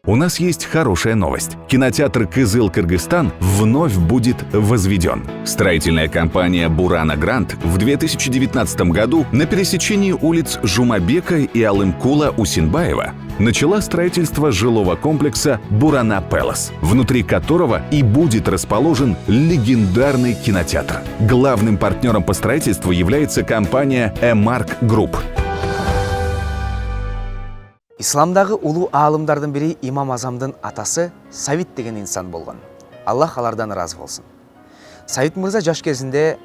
У нас есть хорошая новость. Кинотеатр «Кызыл-Кыргызстан» вновь будет возведен. Строительная компания «Бурана Грант» в 2019 году на пересечении улиц Жумабека и Алымкула-Усинбаева начала строительство жилого комплекса «Бурана Пэлас», внутри которого и будет расположен легендарный кинотеатр. Главным партнером по строительству является компания «Эмарк Групп». Исламдағы улуу аалымдардын бири Имам Азамдын атасы Савит деген инсан болгон. Аллах алардан разы болсун. Савит мырза жаш кезинде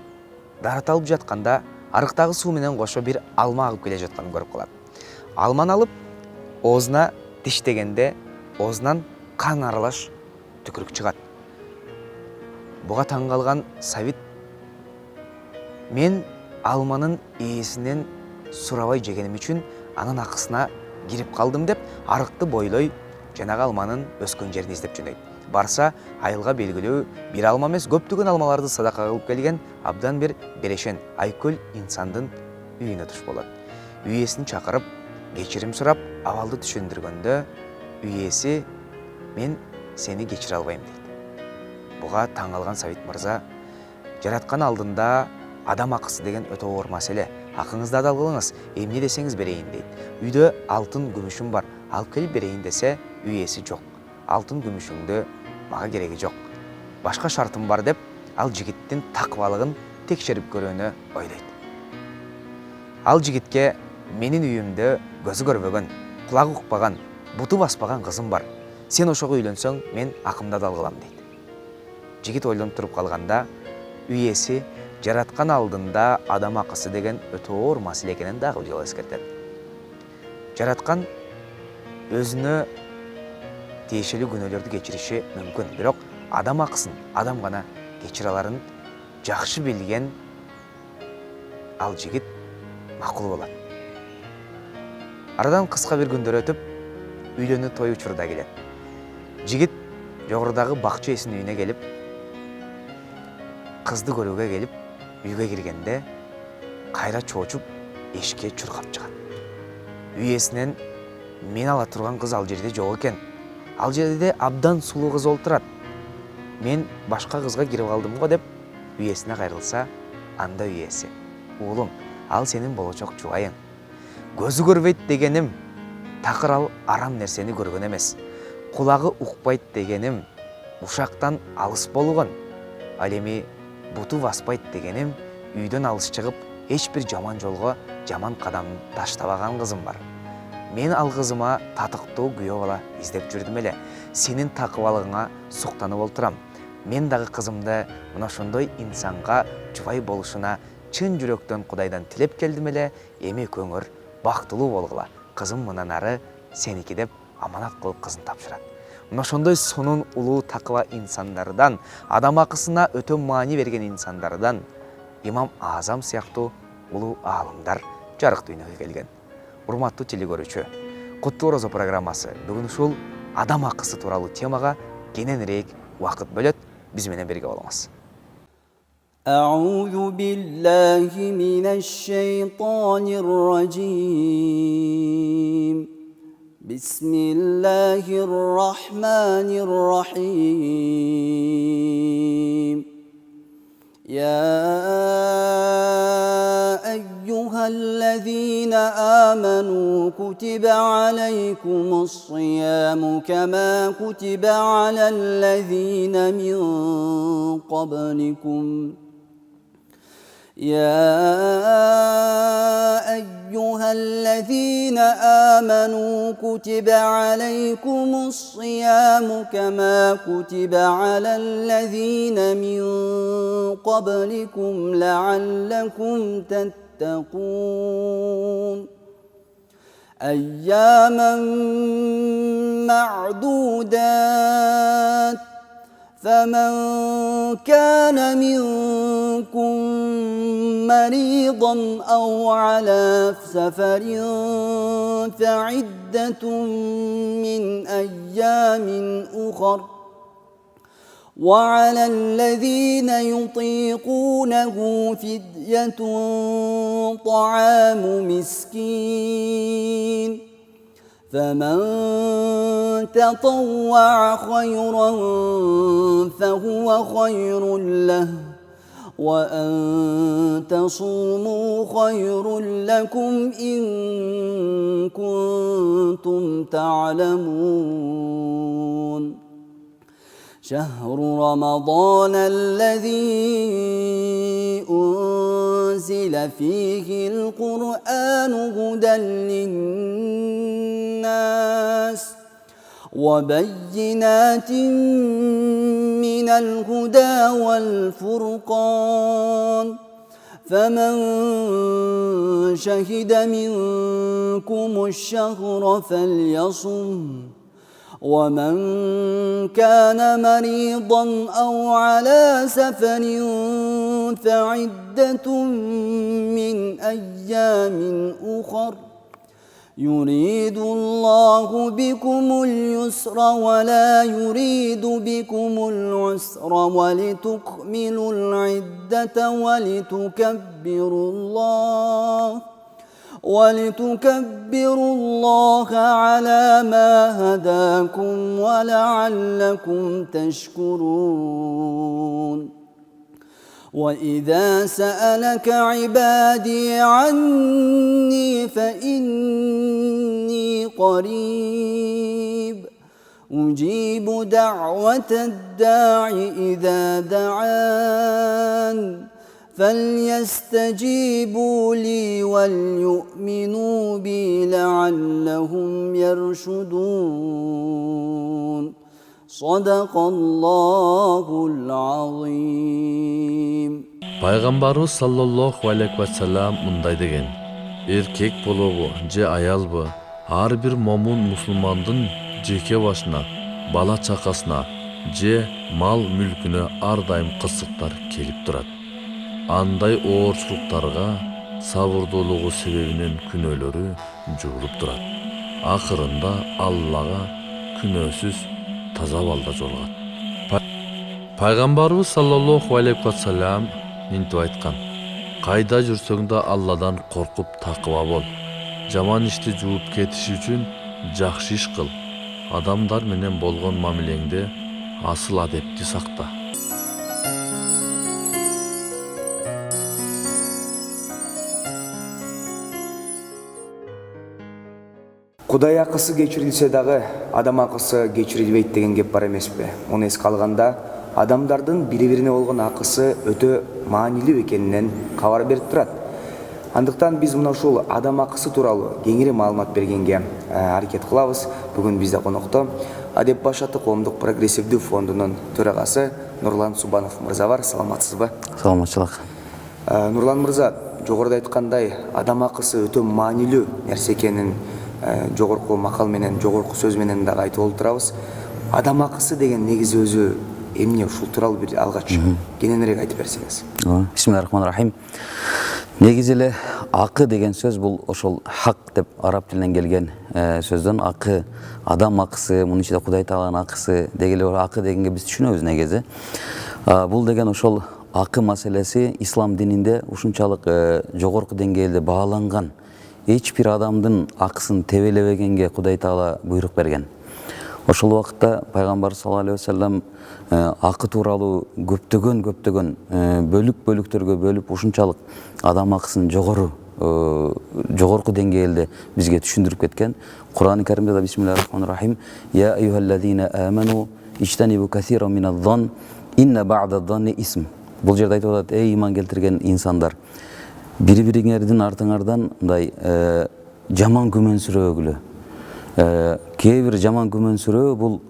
дараталып жатканда арыктагы суу менен кошо бир алма агып келе жатканын көрүп калат. Алманы алып оозуна тиштегенде оозунан кан аралаш түкүрүк чыгат. Буга таң калган Савит мен алманын ээсинен сурабай жегеним үчүн анын акысына кирип калдым деп арыкты бойлой жанагы алманын өскөн жерин издеп жөнөйт. Барса айылга белгилүү бир алма эмес көптөгөн алмаларды садака кылып келген абдан бир берешен айкөл инсандын үйүнө туш болот. Үй ээсин чакырып кечирим сурап абалды түшүндүргөндө үй ээси мен сени кечире албайм дейт. Буга таң калган Савит мырза жараткан алдында адам акысы деген өтө оор маселе. Акыңызды адал кылыңыз, эмне десеңиз берейин дейт. Үйдө алтын күмүшүм бар, алып келип берейин десе, үй ээси жок. Алтын күмүшүңдү мага кереги жок. Башка шартым бар деп, ал жигиттин такыбалыгын текшерип көрүүнү ойлойт. Ал жигитке менин үйүмдө көзү көрбөгөн, кулагы укпаган, буту баспаган кызым бар. Сен ошого үйлөнсөң, мен акымды адал кылам дейт. Жигит ойлонуп туруп калганда, үй ээси жараткан алдында адам акысы деген өтө оор маселе экенин дагы жолу эскертет. Жараткан өзүнө тиешелүү күнөөлөрдү кечириши мүмкүн, бирок адам акысын адам гана кечире аларын жакшы билген ал жигит макул болот. Арадан кыска бир күндөр өтүп, үйлөнүү той учурда келет. Жигит жогорудагы бакча ээсинин үйүнө келип, кызды көрүүгө келип, үйгө киргенде кайра чоочуп эшикке чуркап чыгат. Үй ээсинен мен ала турган кыз ал жерде жок экен. Ал жерде абдан сулуу кыз олтурат. Мен башка кызга кирип калдым го деп үй ээсине кайрылса, анда үй ээси: "Уулум, ал сенин болочок жубайың. Көзү көрбөйт дегеним такыр ал арам нерсени көргөн эмес. Кулагы укпайт дегеним ушактан алыс болгон. Ал эми буту баспайт дегеним үйдөн алыс чыгып, эч бир жаман жолго жаман кадам таштабаган кызым бар. Мен ал кызыма татыктуу күйөө бала издеп жүрдүм эле. Сенин такыбалыгыңа суктанып олтурам. Мен дагы кызымды мына ошондой инсанга жубай болушуна чын жүрөктөн Кудайдан тилеп келдим эле. Эми көңөр бактылуу болгула. Кызым мындан ары сеники" деп аманат кылып кызын тапшырат. Мына ошондой сонун улуу такыба инсандардан, адам акысына өтө маани берген инсандардан Имам Азам сыяктуу улуу аалымдар жарык дүйнөгө келген. Урматтуу телегөрүүчү, Куттуу Орозо программасы бүгүн ушул адам акысы тууралуу темага кененирээк убакыт бөлөт. Биз менен бирге болуңуз. أعوذ بالله من الشيطان الرجيم بسم الله الرحمن الرحيم يا أيها الذين آمنوا كتب عليكم الصيام كما كتب على الذين من قبلكم يا أيها الذين آمنوا كتب عليكم الصيام كما كتب على الذين من قبلكم لعلكم تتقون أياما معدودات فمن كان منكم مريضا أو على سفر فعدة من أيام أخر وعلى الذين يطيقونه فدية طعام مسكين فمن تطوع خيرا فهو خير له وأن تصوموا خير لكم إن كنتم تعلمون شهر رمضان الذي أنزل فيه القرآن هدى للناس وبينات من الهدى والفرقان فمن شهد منكم الشهر فليصم ومن كان مريضا أو على سفر فعدة من أيام أخر يريد الله بكم اليسر ولا يريد بكم العسر ولتكملوا العدة ولتكبروا الله على ما هداكم ولعلكم تشكرون وإذا سألك عبادي عني فإني قريب أجيب دعوة الداع إذا دعان فليستجيبوا لي وليؤمنوا بي لعلهم يرشدون صدق الله العظيم. Пайгамбарыбыз саллаллаху алейхи ва саллям мындай деген: эркек болобу же аялбы, ар бир момун мусулмандын жеке башына, бала чакасына же мал мүлкүнө ар дайым кызыктар келип турат. Андай оорчулуктарга сабырдуулугу себебинен күнөөлөрү жуулуп турат. Акырында Аллага күнөөсүз таза балда жолугат. Пайгамбарыбыз саллаллаху алейхи ва саллям мынтип айткан: кайда жүрсөң да Алладан коркуп такыба бол. Жаман ишти жууп кетиш үчүн жакшы иш кыл. Адамдар менен болгон мамилеңде асыл адепти сакта. Кудай акысы кечирилсе дагы адам акысы кечирилбейт деген кеп бар эмеспи? Муну эске алганда адамдардын бири-бирине болгон акысы өтө маанилүү экенинен кабар берип турат. Андыктан биз мына ушул адам акысы тууралуу кеңири маалымат бергенге аракет кылабыз. Бүгүн бизде конокто Адеп Баш атты коомдук прогрессивдүү фондунун төрагасы Нурлан Субанов мырза бар. Саламатсызбы? Саламатчылык. Нурлан мырза, жогоруда айткандай, адам акысы өтө маанилүү нерсе экенин жогорку макал менен, жогорку сөз менен дагы айтып олтурабыз. Адам акысы деген негизи өзү эмне? Ушул тууралуу бир алгач кененирээк айтып берсеңиз. Бисмиллахиррахманиррахим. Негизи эле акы деген сөз бул ошол хак деп араб тилинен келген сөздөн акы, адам акысы, мунун ичинде Кудай Тааланын акысы дегеле акы дегенге биз түшүнөбүз негизи. Бул деген ошол акы маселеси ислам дининде ушунчалык жогорку деңгээлде бааланган. Эч бир адамдын акысын тебелебегенге Кудай Таала буйрук берген. Ошол убакытта пайгамбар саллаллаху алейхи ва саллям акы тууралуу көптөгөн бөлүктөргө бөлүп ушунчалык адам акысын жогорку деңгээлде бизге түшүндүрүп кеткен. Кур'ан-ы Каримде да бисмиллахиррахманиррахим: Я айюхаллазина аману ичтанибу касиран минадз-занн инна ба'дадз-занни исм. Бул жерде айтып атат: эй иман келтирген инсандар, бири-бириңердин артыңардан мындай жаман күмөнсүрөгүлө. Кээ бир жаман күмөнсүрөө бул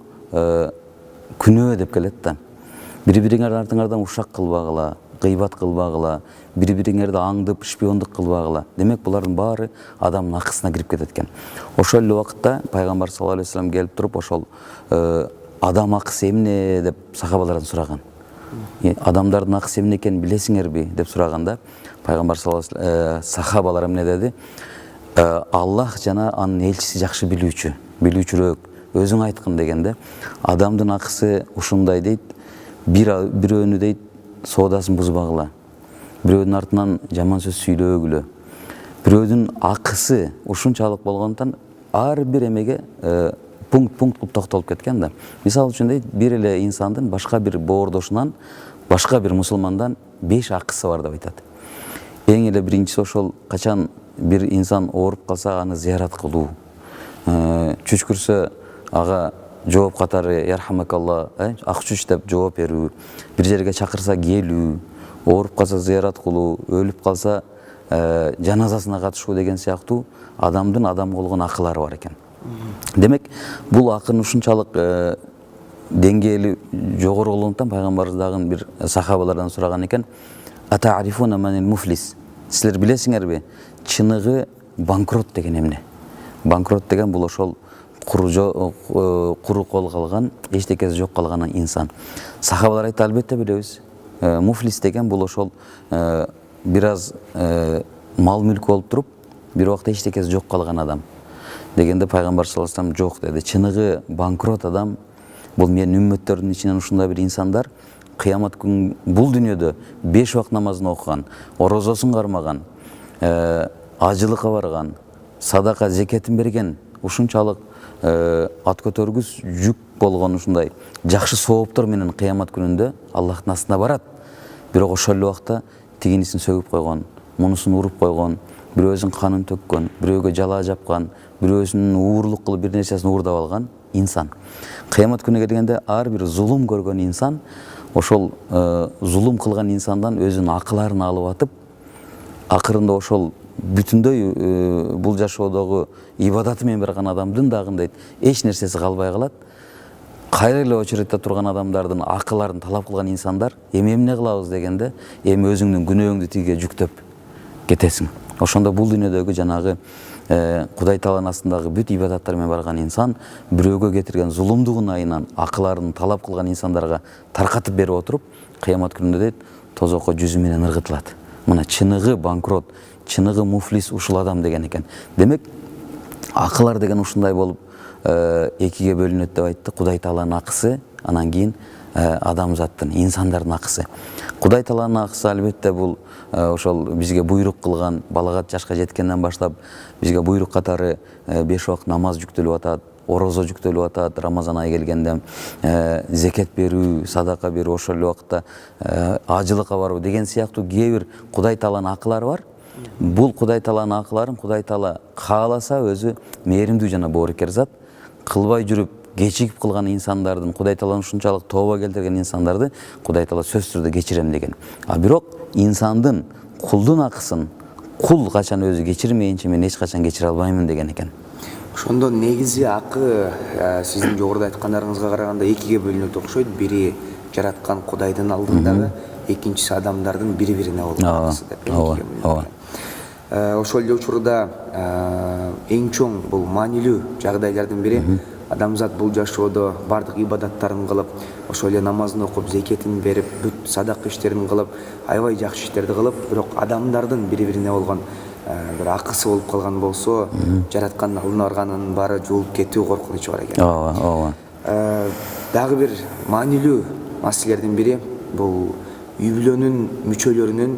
күнөө деп келет да. Бири-бириңердин артыңардан ушак кылбагыла, гыйбат кылбагыла, бири-бириңерди аңдып, шпиондук кылбагыла. Демек булардын баары адамдын акысына кирип кетет экен. Ошол эле убакытта пайгамбар саллаллаху алейхи ва саллям келип туруп ошол адам акысы эмне деп сахабалардан сураган. Адамдардын акысы эмне экенин билесиңерби деп сураганда, пайгамбар саллаллаху алейхи ва саллям сахабалар эмне деди? Аллах жана анын элчиси жакшы билүүчүрөөк, өзүң айткын дегенде, адамдын акысы ушундай дейт: бирөөнү дейт соодасын бузбагыла, бирөөнүн артынан жаман сөз сүйлөөгүлө. Бирөөнүн акысы ушунчалык болгондуктан ар бир эмеге пункт кылып токтолуп кеткен да. Мисалы үчүн дейт, бир эле инсандын башка бир боордошунан, башка бир мусулмандан 5 акысы бар деп айтат. Эң эле биринчиси ошол качан бир инсан ооруп калса аны зиярат кылуу, чүчкүрсө ага жооп катары ярхамакалла, ак чүч деп жооп берүү, бир жерге чакырса келүү, ооруп калса зиярат кылуу, өлүп калса жаназасына катышуу деген сыяктуу адамдын адам болгон акылары бар экен. Демек, бул акын ушунчалык деңгээли жогору болгондуктан пайгамбарыбыз дагы бир сахабалардан сураган экен: "Атарифуна манил муфлис?" Силер билесиңерби, чыныгы банкрот деген эмне? Банкрот деген бул ошол куру кол калган, эчтекеси жок калган инсан. Сахабалар айтты, албетте билебиз. Муфлис деген бул ошол бир аз мал мүлк болуп туруп, бир убакта эчтекеси жок калган адам. Дегенде пайгамбар саллаллаху алейхи вассалам жок деди. Чыныгы банкрот адам бул менин үммөттөрдүн ичинен ушундай бир инсандар, кыямат күн бул дүйнөдө 5 убакыт намазын окуган, орозосун кармаган, ажылыкка барган, садака зекетин берген, ушунчалык ат көтөргүс жүк болгон ушундай жакшы сооптор менен кыямат күнүндө Аллахтын астына барат. Бирок ошол эле убакта тигинисин сөгүп койгон, мунусун уруп койгон, бирөөсүн канын төккөн, бирөөгө жала жапкан, бирөөсүн уурлук кылып бир нерсесин уурдап алган инсан. Кыямат күнүгө келгенде ар бир зулум көргөн инсан ошол зулум кылган инсандан өзүнүн акыларын алып атып, акырында ошол бүтүндөй бул жашоодогу ибадаты менен барган адамдын дагы дейт эч нерсеси калбай калат. Кайра эле очередде турган адамдардын акыларын талап кылган инсандар эми эмне кылабыз дегенде, эми өзүңдүн күнөөңдү тиге жүктөп кетесиң. Ошондо бул дүйнөдөгү жанагы Кудай Тааланын астындагы бүт ибадаттар менен барган инсан бирөөгө кетирген зулумдугун айынан акыларын талап кылган инсандарга таркатып берип отуруп, кыямат күнүндө дейт тозокко жүзү менен ыргытылат. Мына чыныгы банкрот, чыныгы муфлис ушул адам деген экен. Демек, акылар деген ушундай болуп экиге бөлүнөт деп айтты. Кудай Тааланын акысы, анан кийин адамзаттын, инсандардын акысы. Кудай Тааланын акысы албетте бул ошол бизге буйрук кылган, балагат жашка жеткенден баштап бизге буйрук катары 5 убакыт намаз жүктөлүп атат, орозо жүктөлүп атат, Рамазан айы келгенде зекет берүү, садака берүү, ошол эле убакта ажылыкка баруу деген сыяктуу кээ бир Кудай Тааланын акылары бар. Бул Кудай Тааланын акыларын Кудай Таала кааласа өзү мээримдүү жана боорукер зат, кылбай жүрүп кечигип кылган инсандардын, Кудай Тааланын ушунчалык тооба келтирген инсандарды Кудай Таала сөзсүз түрдө кечирем деген. А бирок инсандын, кулдун акысын кул качан өзү кечирмейинче мен эч качан кечире албаймын деген экен. Ошондо негизи акы сиздин жогоруда айткандарыңызга караганда экиге бөлүнөт окшойт. Бири жараткан Кудайдын алдындагы, экинчиси адамдардын бири-бирине болгон акысы деп экиге бөлүнөт. Ошол эле учурда эң чоң бул маанилүү жагдайлардын бири адамзат бул жашоодо бардык ибадаттарын кылып, ошол эле намазын окуп, зекетин берип, бүт садак иштерин кылып, аябай жакшы иштерди кылып, бирок адамдардын бири-бирине болгон бир акысы болуп калган болсо, жараткандын алдына барганын баары жуулуп кетүү коркунучу бар экен. Ооба. Дагы бир маанилүү маселелердин бири бул үй бүлөнүн мүчөлөрүнүн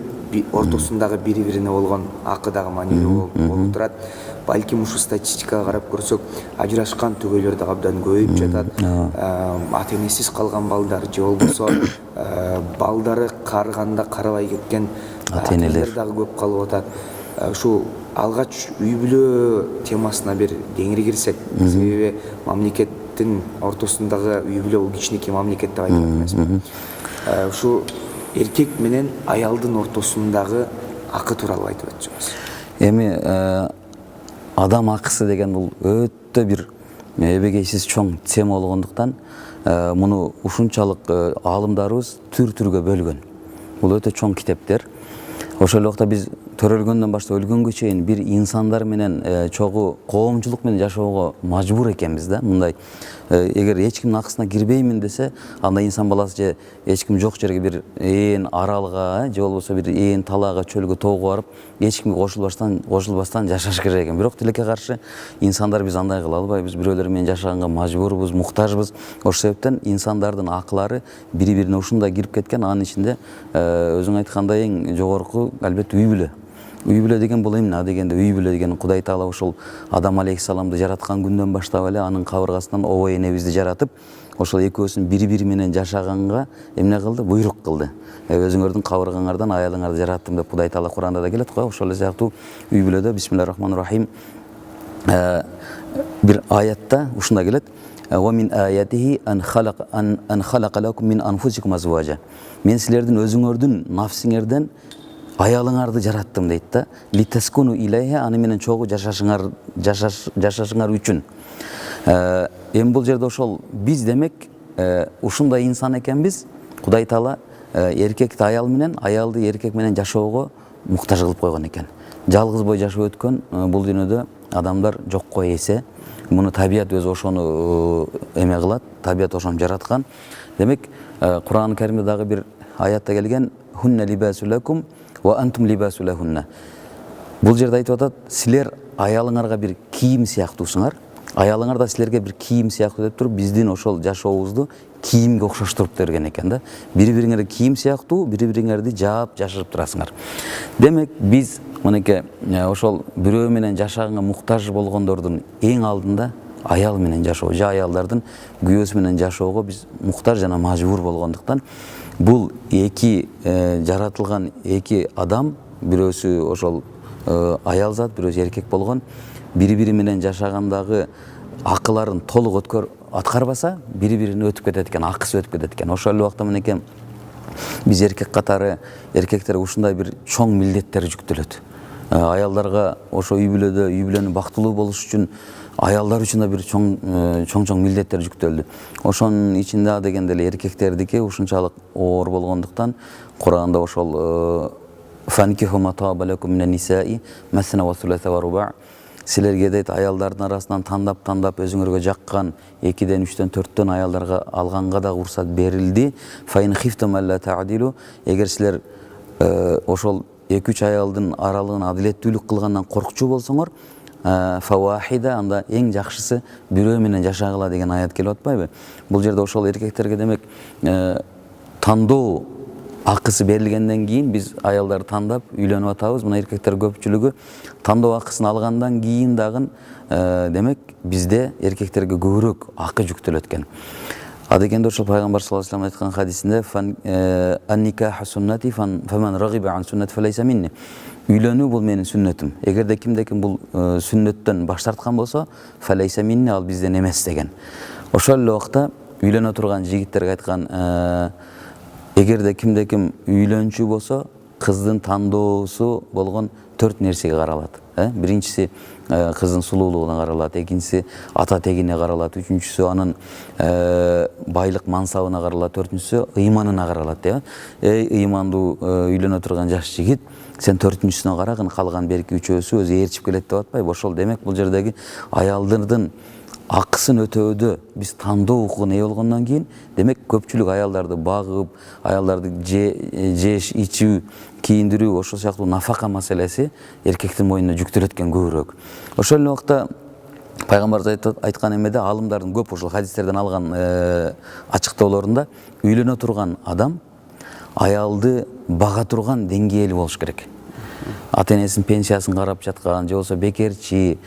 ортосундагы бири-бирине болгон акы дагы маанилүү болуп турат. Балким ушу статистикага карап көрсөк, ажырашкан түгөйлөр да абдан көбөйүп жатат. Ата-энесиз калган балдар же болбосо балдары карыганда карабай кеткен ата-энелер дагы көп калып атат. Ушу алгач үй бүлө темасына бир кеңири кирсек, себеби мамлекеттин ортосундагы үй бүлө бул кичинекей мамлекет деп айтып эмесмин. Ушу эркек менен аялдын ортосундагы акы тууралуу айтып өтсөңүз. Эми адам акысы деген бул өтө бир эбегейсиз чоң тема болгондуктан муну ушунчалык аалымдарыбыз түр-түргө бөлгөн. Бул өтө чоң китептер. Ошол эле убакта биз төрөлгөндөн баштап өлгөнгө чейин бир инсандар менен чогуу коомчулук менен жашоого мажбур экенбиз да. Мындай эгер эч кимдин акысына кирбеймин десе, анда инсан баласы же эч ким жок жерге бир ээн аралга же болбосо бир ээн талаага, чөлгө, тоого барып, эч кимге кошулбастан жашаш керек экен. Бирок тилекке каршы инсандар биз андай кыла албайбыз. Бирөөлөр менен жашаганга мажбурбуз, муктажбыз. Ошол себептен инсандардын акылары бири-бирине ушундай кирип кеткен. Анын ичинде өзүң айткандай эң жогорку албетте үй бүлө. үй бүлө деген бул эмне дегенде, үй бүлө деген Кудай Таала ошол Адам алейхиссаламды жараткан күндөн баштап эле анын кабыргасынан обой энебизди жаратып, ошол экөөсүн бири-бири менен жашаганга эмне кылды? Буйрук кылды. Өзүңөрдүн кабыргаңардан аялыңарды жараттым деп Кудай Таала Куранда да келет го. Ошол эле сыяктуу үй бүлөдө бисмиллахир-рахманир-рахим bir ayette ушундай келет. وَمِنْ آيَاتِهِ أَنْ خَلَقَ لَكُمْ مِنْ أَنْفُسِكُمْ أَزْوَاجًا. Мен силердин өзүңөрдүн нафсиңерден аялыңарды жараттым дейт да. لِتَسْكُنُوا إِلَيْهَا, аны менен чогуу жашашыңар үчүн. Эми бул жерде ошол биз демек ушундай инсан экенбиз. Кудай Таала эркекти аял менен, аялды эркек менен жашоого муктаж кылып койгон экен. Жалгыз бой жашап өткөн бул дүйнөдө адамдар жокко эсе. Муну табият өзү ошону эме кылат, табият ошону жараткан. Демек, Кур'ан Каримде дагы бир аятта келген: "Хунна либасу лакум ва антум либасу лахунна." Бул жерде айтып атат, силер аялыңарга бир кийим сыяктуусуңар, аялыңар да силерге бир кийим сыяктуу деп туруп, биздин ошол жашообузду кийимге окшоштуруп берген экен да. Бири-бириңерге кийим сыяктуу, бири-бириңерди жаап жашырып турасыңар. Демек, биз мынеке ошол бирөө менен жашаганга муктаж болгондордун эң алдында аял менен жашоо, же аялдардын күйөөсү менен жашоого биз муктаж жана мажбур болгондуктан бул эки жаратылган эки адам, бирөөсү ошол аял зат, бирөөсү эркек болгон, бири-бири менен жашагандагы акыларын толук аткарбаса, бири-бирине өтүп кетет экен, акысы өтүп кетет экен. Ошол эле убакта мынеке биз эркек катары эркектерге ушундай бир чоң милдеттер жүктөлөт. Аялдарга ошо үй бүлөнү бактылуу болуш үчүн аялдар үчүн да бир чоң милдеттер жүктөлдү. Ошонун ичинде дегенде эле эркектердики ушунчалык оор болгондуктан Кур'анда ошол фанкиху ма таба лакум минан нисаи масна ва суласа ва руба', силерге дейт аялдардын арасынан тандап өзүңөргө жаккан 2ден 3ден 4дөн аялдарга алганга да уруксат берилди. Фаин хифтум алла та'дилу, эгер силер ошол 2-3 аялдын аралыгын адилеттүүлүк кылгандан коркчу болсоңор, фавахида, анда эң жакшысы бирөө менен жашагыла деген аят келип атпайбы? Бул жерде ошол эркектерге демек тандоо акысы берилгенден кийин биз аялдарды тандап үйлөнүп атабыз. Мына эркектер көпчүлүгү тандоо акысын алгандан кийин дагы демек бизде эркектерге көбүрөөк акы жүктөлөт экен. Адегенде ошол пайгамбар саллаллаху алейхи айткан хадисинде ан-никаху суннати фаман рагиба ан суннати фалайса минни. Үйлөнүү бул менин сүннөтүм. Эгерде кимде-ким бул сүннөттөн баш тарткан болсо, фалайса минни, ал бизден эмес деген. Ошол эле убакта үйлөнө турган жигиттерге айткан, эгерде кимде-ким үйлөнчү болсо, кыздын тандоосу болгон 4 нерсеге каралат. Биринчиси кыздын сулуулугуна каралат, экинчиси ата тегине каралат, үчүнчүсү анын байлык мансабына каралат, төртүнчүсү ыйманына каралат. Ыймандуу үйлөнө турган жаш жигит, сен 4-үнчүсүнө карагын, калган берки үчөөсү өзү ээрчип келет деп атпайбы? Ошол демек бул жердеги аялдардын акысын өтөөдө биз тандоо укугуна ээ болгондон кийин, демек көпчүлүк аялдарды багып, аялдарды жеш, ичүү, кийиндирүү, ошол сыяктуу нафака маселеси эркектин мойнуна жүктөлөт экен көбүрөөк. Ошол эле убакта пайгамбар айткан эмеде алымдардын көп ошол хадистерден алган ачыктоолорунда үйлөнө турган адам аялды бага турган деңгээли болуш керек. Ата-энесинин пенсиясын карап жаткан, же болбосо бекерчи,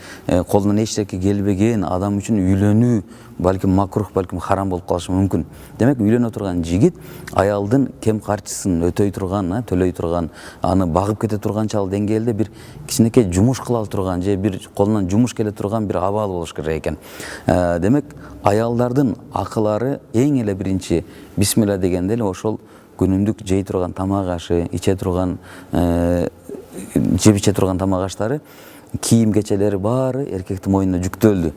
колунан эч нерсе келбеген адам үчүн үйлөнүү балким макрух, балким харам болуп калышы мүмкүн. Демек, үйлөнө турган жигит аялдын кем карчысын өтөй турган, төлөй турган, аны багып кете турганчалык деңгээлде бир кичинекей жумуш кыла турган, же бир колунан жумуш келе турган бир абал болуш керек экен. Демек, аялдардын акылары эң эле биринчи бисмилла дегенде эле ошол күнүмдүк жей турган тамак ашы, иче турган жеп-иче турган тамак аштары, кийим кечелери баары эркектин мойнуна жүктөлдү.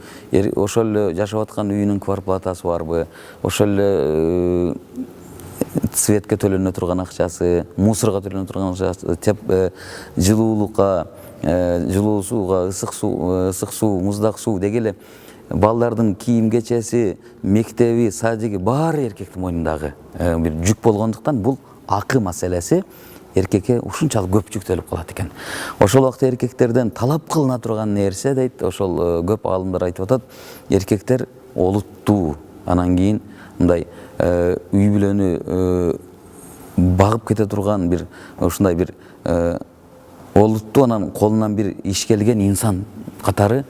Ошол эле жашап аткан үйүнүн квартплатасы барбы, ошол эле цветке төлөнө турган акчасы, мусорго төлөнө турган акчасы, жылуулукка, жылуу сууга, ысык суу, муздак суу дегеле балдардын кийим кечеси, мектеби, садиги баары эркектин мойнундагы бир жүк болгондуктан бул акы маселеси эркекке ушунчалык көп жүктөлүп калат экен. Ошол убакта эркектерден талап кылына турган нерсе дейт, ошол көп аалымдар айтып атат, эркектер олуттуу, анан кийин мындай үй бүлөнү багып кете турган бир ушундай бир олутту анан колунан бир иш келген инсан катары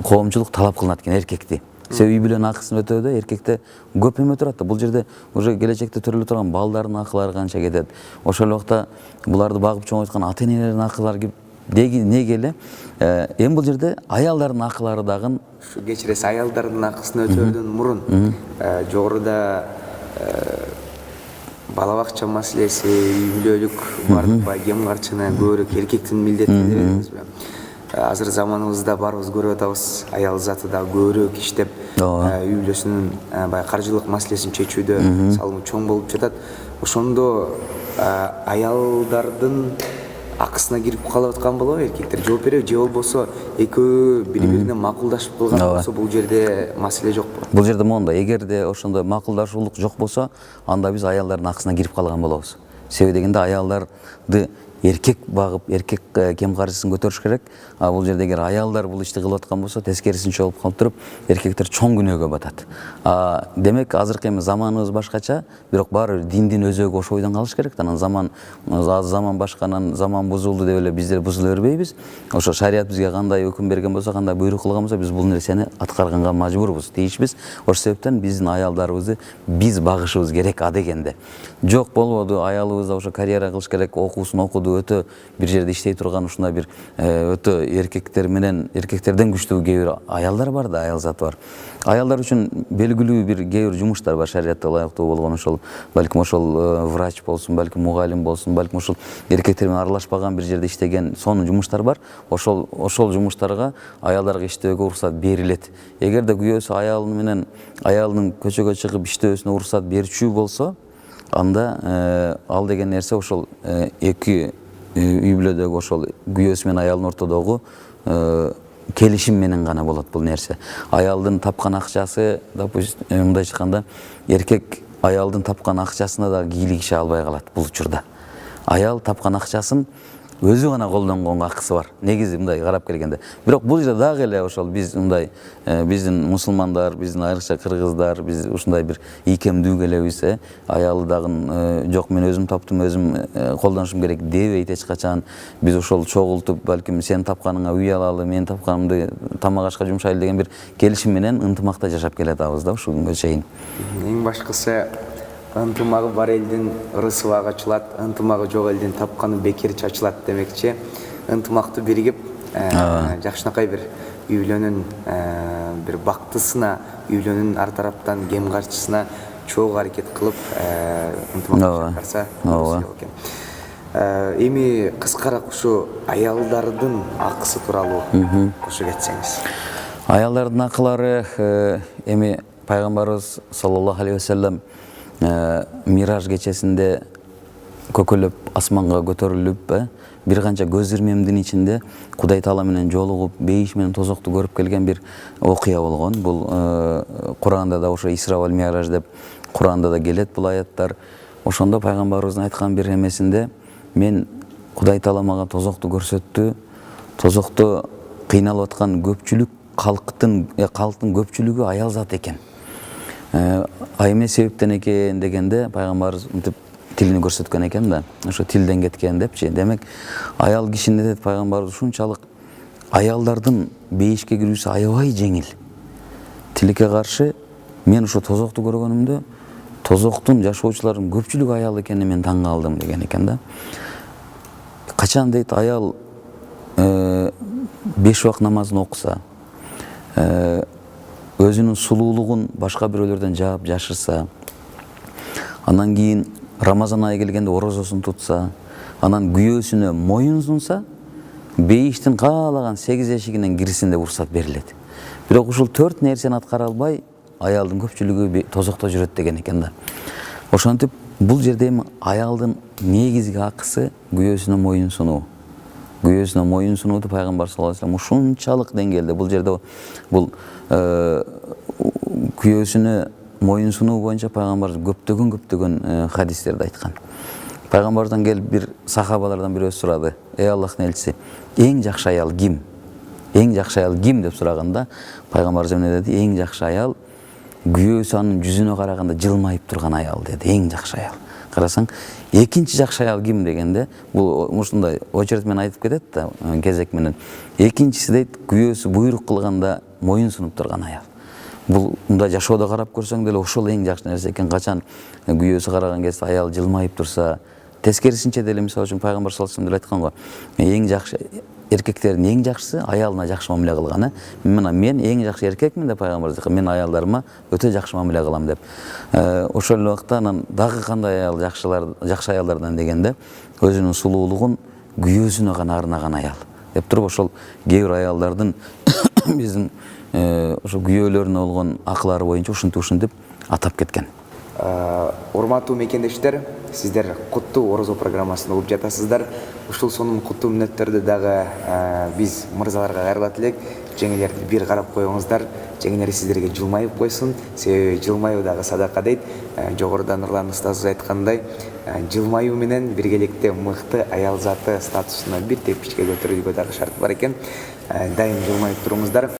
коомчулук талап кылынат экен эркекти. Себеби үй бүлөнүн акысын өтөдө эркекте көп эме турат да. Бул жерде уже келечекте төрөлө турган балдардын акылары канча кетет. Ошол убакта буларды багып чоңойткан ата-энелердин акылары неге эле эми бул жерде аялдардын акылары дагы кечиресиз, аялдардын акысын өтөөрдөн мурун жогоруда бала бакча маселеси, үй бүлөлүк бардыкпа, кем карчыны көбүрөөк эркектин милдети деп элеңизби? Азыр заманыбызда барыбыз көрүп атабыз, аял заты да көбүрөөк иштеп, үй бүлөсүнүн баягы каржылык маселесин чечүүдө салымы чоң болуп жатат. Ошондо аялдардын акысына кирип калып аткан болобу эркектер? Жооп береби же болбосо экөө бири-бирине макулдашып калган болсо бул жерде маселе жокпу? Бул жерде монда, эгерде ошондой макулдашуулук жок болсо, анда биз аялдардын акысына кирип калган болобуз. Себеби дегенде аялдарды эркек багып, эркек кем каржысын көтөрүш керек. А бул жерде эгер аялдар бул ишти кылып аткан болсо, тескерисинче болуп калып туруп, эркектер чоң күнөөгө батат. Демек азыркы эми заманыбыз башкача, бирок баары диндин өзөгү ошо бойдон калыш керек. Анан заман башканан заман бузулду деп эле биздер бузула бербейбиз. Ошо шарият бизге кандай өкүм берген болсо, кандай буйрук кылган болсо, биз бул нерсени аткарганга мажбурбуз, тийишпиз. Ошол себептен биздин аялдарыбызды биз багышыбыз керек адегенде. Жок болбоду, аялыбыз да ошо карьера кылыш керек, окуусун окуду, өтө бир жерде иштей турган ушундай бир өтө эркектерден күчтүү кээ бир аялдар бар да, аял заты бар. Аялдар үчүн белгилүү бир кээ бир жумуштар бар, шариятта ылайыктуу болгон, ошол балким ошол врач болсун, балким мугалим болсун, балким ошол эркектер менен аралашпаган бир жерде иштеген сонун жумуштар бар. Ошол жумуштарга аялдарга иштөөгө уруксат берилет. Эгерде күйөөсү аялы менен аялынын көчөгө чыгып иштөөсүнө уруксат берчү болсо, анда ал деген нерсе ошол эки үй бүлөдөгү ошол күйөөсү менен аялдын ортодогу келишим менен гана болот бул нерсе. Аялдын тапкан акчасы, допустим, мындайча айтканда, эркек аялдын тапкан акчасына да кийлик ише албай калат бул учурда. Аял тапкан акчасын өзү гана колдонгонго акысы бар. Негизи мындай карап келгенде. Бирок бул жерде дагы эле ошол биз мындай биздин мусулмандар, биздин айрыкча кыргыздар, биз ушундай бир ийкемдүү келебиз, аялы дагы жок мен өзүм таптым, өзүм колдонушум керек дебейт эч качан. Биз ошол чогултуп, балким сен тапканыңа үй алалы, мен тапканымды тамак ашка жумшайлы деген бир келишим менен ынтымакта жашап келатабыз да ушул күнгө чейин. Эң башкысы ынтымагы бар элдин ырысы бак ачылат, ынтымагы жок элдин тапканы бекер чачылат демекчи. Ынтымактуу биригип, жакшынакай бир үй бүлөнүн бир бактысына, үй бүлөнүн ар тараптан кем карчысына чогуу аракет кылып, ынтымактуу чакырса болот экен. Эми кыскараак ушу аялдардын акысы тууралуу кошо кетсеңиз. Аялдардын акылары эми пайгамбарыбыз саллаллаху алейхи вассалам Мираж кечесинде көкөлөп асманга көтөрүлүп, бир канча көз ирмемдин ичинде Кудай Таала менен жолугуп, бейиш менен тозокту көрүп келген бир окуя болгон. Бул Куранда да ошо Исра вал Ми'раж деп Куранда да келет бул аяттар. Ошондо пайгамбарыбыздын айткан бир эмесинде мен Кудай Таала мага тозокту көрсөттү. Тозокто кыйналып аткан көпчүлүк калктын көпчүлүгү аял зат экен. Эмне себептен экен дегенде пайгамбарыбыз мынтип тилини көрсөткөн экен да, ошо тилден кеткен депчи. Демек аял кишини деп пайгамбарыбыз ушунчалык аялдардын бейишке кирүүсү аябай жеңил. Тилекке каршы мен ошо тозокту көргөнүмдө тозоктун жашоочулардын көпчүлүгү аял экенине мен таң калдым деген экен да. Качан дейт аял 5 убак намазын окуса, өзүнүн сулуулугун башка бирөөлөрдөн жаап жашырса, анан кийин Рамазан айы келгенде орозосун тутса, анан күйөөсүнө моюн сунса, бейиштин каалаган 8 эшигинен кирсин деп уруксат берилет. Бирок ушул 4 нерсени аткара албай аялдын көпчүлүгү тозокто жүрөт деген экен да. Ошентип бул жерде эми аялдын негизги акысы күйөөсүнө моюн сунуу. Күйөөсүнө моюн сунууду пайгамбар саллаллаху алейхи вассалам ушунчалык деңгээлде бул жерде бул күйөөсүнө моюн сунуу боюнча пайгамбар көптөгөн хадистерди айткан. Пайгамбардан келип бир сахабалардан бирөө сурады: "Эй Аллахтын элчиси, эң жакшы аял ким? Эң жакшы аял ким?" деп сураганда, пайгамбар эмне деди? "Эң жакшы аял күйөөсү анын жүзүнө караганда жылмайып турган аял" деди. Эң жакшы аял. карасаң экинчи жакшы аял ким дегенде бул ушундай очередь менен айтып кетет да кезек менен экинчиси дейт күйөөсү буйрук кылганда моюн сунуп турган аял. Бул мындай жашоодо карап көрсөң деле ошол эң жакшы нерсе экен. Качан күйөөсү караган кезде аял жылмайып турса, тескерисинче деле мисалы үчүн пайгамбар саллаллаху алейхи вассалам айткан го, эң жакшы эркектердин эң жакшысы аялына жакшы мамиле кылган. Мен эң жакшы эркекмин деп пайгамбар айткан. Мен аялдарыма өтө жакшы мамиле кылам деп. Ошол эле убакта анан дагы кандай аял жакшы аялдардан дегенде өзүнүн сулуулугун күйөөсүнө гана арнаган аял деп туруп ошол кээ бир аялдардын биздин ошо күйөөлөрүнө болгон акылары боюнча ушинтип атап кеткен. Урматтуу мекендештер, сиздер куттуу орозо программасын угуп жатасыздар. Ушул сонун куттуу мүнөттөрдү дагы биз мырзаларга кайрылат элек. Жеңелер бир карап коюңуздар. Жеңелер сиздерге жылмайып койсун. Себеби жылмаюу дагы садака дейт. Жогоруда Нурлан устазыбыз айткандай, жылмаюу менен биргеликте мыкты аял заты статусуна бир тепкичке көтөрүүгө дагы шарт бар экен. Дайым жылмайып туруңуздар.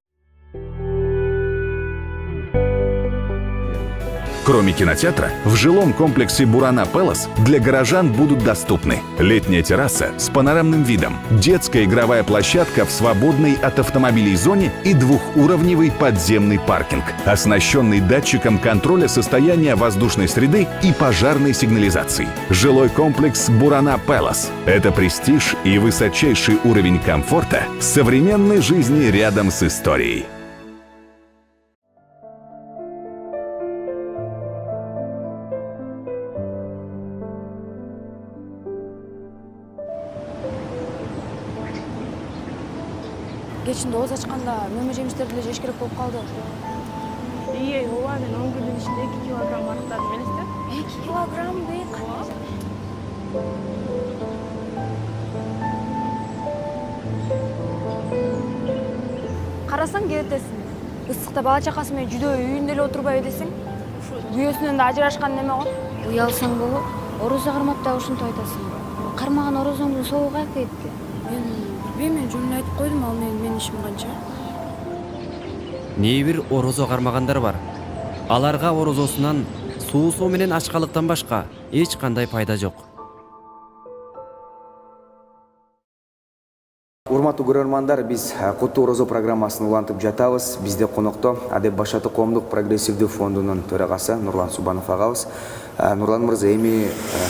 Кроме кинотеатра, в жилом комплексе Бурана Пэлас для горожан будут доступны летняя терраса с панорамным видом, детская игровая площадка в свободной от автомобилей зоне и двухуровневый подземный паркинг, оснащенный датчиком контроля состояния воздушной среды и пожарной сигнализацией. Жилой комплекс Бурана Пэлас – это престиж и высочайший уровень комфорта современной жизни рядом с историей. Кечинде ооз ачканда мөмө жемиштерди эле жеш керек болуп калды. Ооба, мен 10 күндүн ичинде 2 килограмм арыктадым элестем. 2 килограмм дейт. Карасаң кетесиң. Ысыкта бала чакасы менен жүдөө үйүндө эле отурбайбы десең, күйөөсүнөн да ажырашкан неме го. Уялсаң болот, орозо кармап да ушинтип айтасың. Кармаган орозоңдун соогу кайка кетти? Мен жөнүн айтып койдум, ал менин ишим канча. Ней бир орозо кармагандар бар. Аларга орозосунан суусу менен ачкалыктан башка эч кандай пайда жок. Урматтуу көрөрмандар, биз куттуу орозо программасын улантып жатабыз. Бизде конокто Адеп Башаты коомдук прогрессивдүү фондунун төрагасы Нурлан Субанов агабыз. Нурлан мырза, эми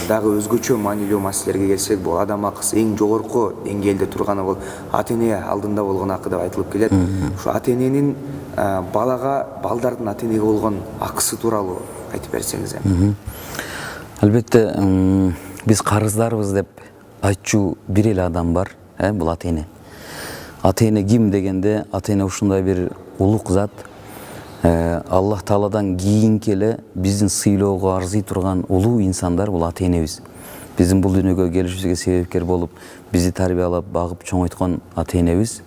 дагы өзгөчө маанилүү маселелерге келсек, бул адам акысы эң жогорку деңгээлде турганы бул ата-эне алдында болгон акы деп айтылып келет. Ушу ата-эненин балдардын ата-энеге болгон акысы тууралуу айтып берсеңиз. Албетте, биз карыздарбыз деп айтчу бир эле адам бар, бул ата-эне. Ата-эне ким дегенде, ата-эне ушундай бир улук зат. Аллах Тааладан кийинки эле биздин сыйлоого арзый турган улуу инсандар бул ата-энебиз. Биздин бул дүйнөгө келишибизге себепкер болуп, бизди тарбиялап, багып, чоңойткон ата-энебиз.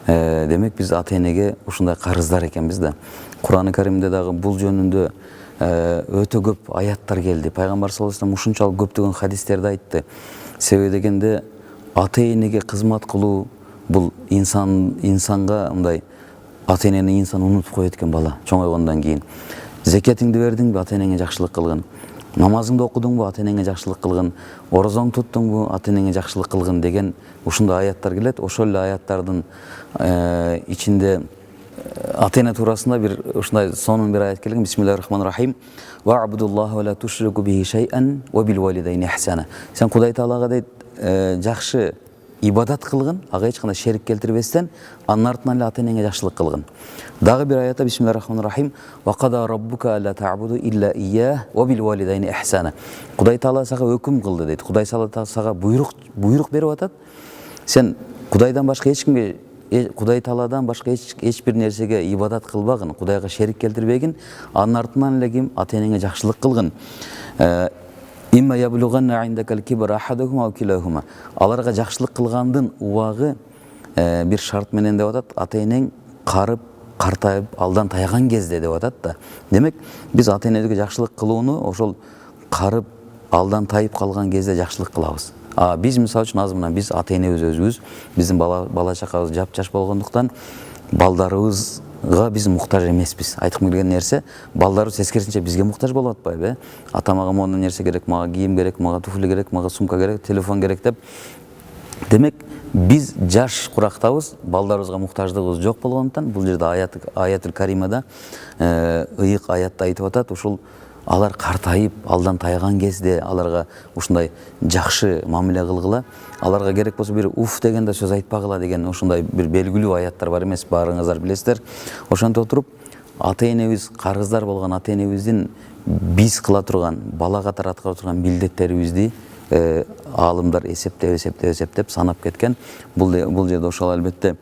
Демек биз ата-энеге ушундай карыздар экенбиз да. Кур'ан-ы Каримде дагы бул жөнүндө өтө көп аяттар келди. Пайгамбар саллаллаху алейхи вассалам ушунчалык көптөгөн хадистерди айтты. Себеби дегенде ата-энеге кызмат кылуу бул инсанга мындай ата-энени инсан унутуп коет экен бала чоңойгондон кийин. Закетиңди бердиңби, ата-энеңе жакшылык кылгын. Намазыңды окудуңбу, ата-энеңе жакшылык кылгын. Орозоңду туттуңбу, ата-энеңе жакшылык кылгын деген ушундай аяттар келет. Ошол эле аяттардын ичинде ата-эне туурасында бир ушундай сонун бир аят келген. Бисмиллахир-рахманир-рахим. Вa'будуллаха ва ла тушрику бихи шай'ан ва бил валидайни ихсана. Сен Кудай Таалага дейт жакшы ибадат кылгын, ага эч кандай шерик келтирбестен, анын артынан эле ата-энеңе жакшылык кылгын. Дагы бир аятта Бисмиллахир-рахманир-рахим. Ва қада раббука алла та'буду илля ия ва бил валидайни ихсана. Кудай Таала сага өкүм кылды дейт. Кудай Таала сага буйрук берип атат. Сен Кудайдан башка эч кимге, Кудай Тааладан башка эч бир нерсеге ибадат кылбагын, Кудайга шерик келтирбегин, анын артынан эле ким ата-энеңе жакшылык кылгын. Имма яблуганна индакал кибра ахадухума ва килахума. Аларга жакшылык кылгандын убагы бир шарт менен деп атат. Ата-энең карып, картайып, алдан таяган кезде деп атат да. Демек, биз ата-энеге жакшылык кылууну ошол карып, алдан тайып калган кезде жакшылык кылабыз. Биз мисалы үчүн азымынан биз ата-энебиз өзүбүз, биздин бала чакабыз жап-жаш болгондуктан балдарыбыз биз муктаж эмеспиз. Айткым келген нерсе, балдарыбыз тескерисинче бизге муктаж болуп атпайбы? Ата мага моундай нерсе керек, мага кийим керек, мага туфли керек, мага сумка керек, телефон керек деп. Демек, биз жаш курактабыз, балдарыбызга муктаждыгыбыз жок болгондуктан, бул жерде аятул каримада ыйык аятта айтып атат, ушул алар картайып, алдан тайган кезде аларга ушундай жакшы мамиле кылгыла, аларга керек болсо бир уф деген да сөз айтпагыла деген ушундай бир белгилүү аяттар бар эмес, баарыңыздар билесиздер. Ошентип отуруп, ата-энебиз, карыздар болгон ата-энебиздин биз кыла турган, бала катары аткара турган милдеттерибизди аалымдар эсептеп санап кеткен. Бул жерде ошол албетте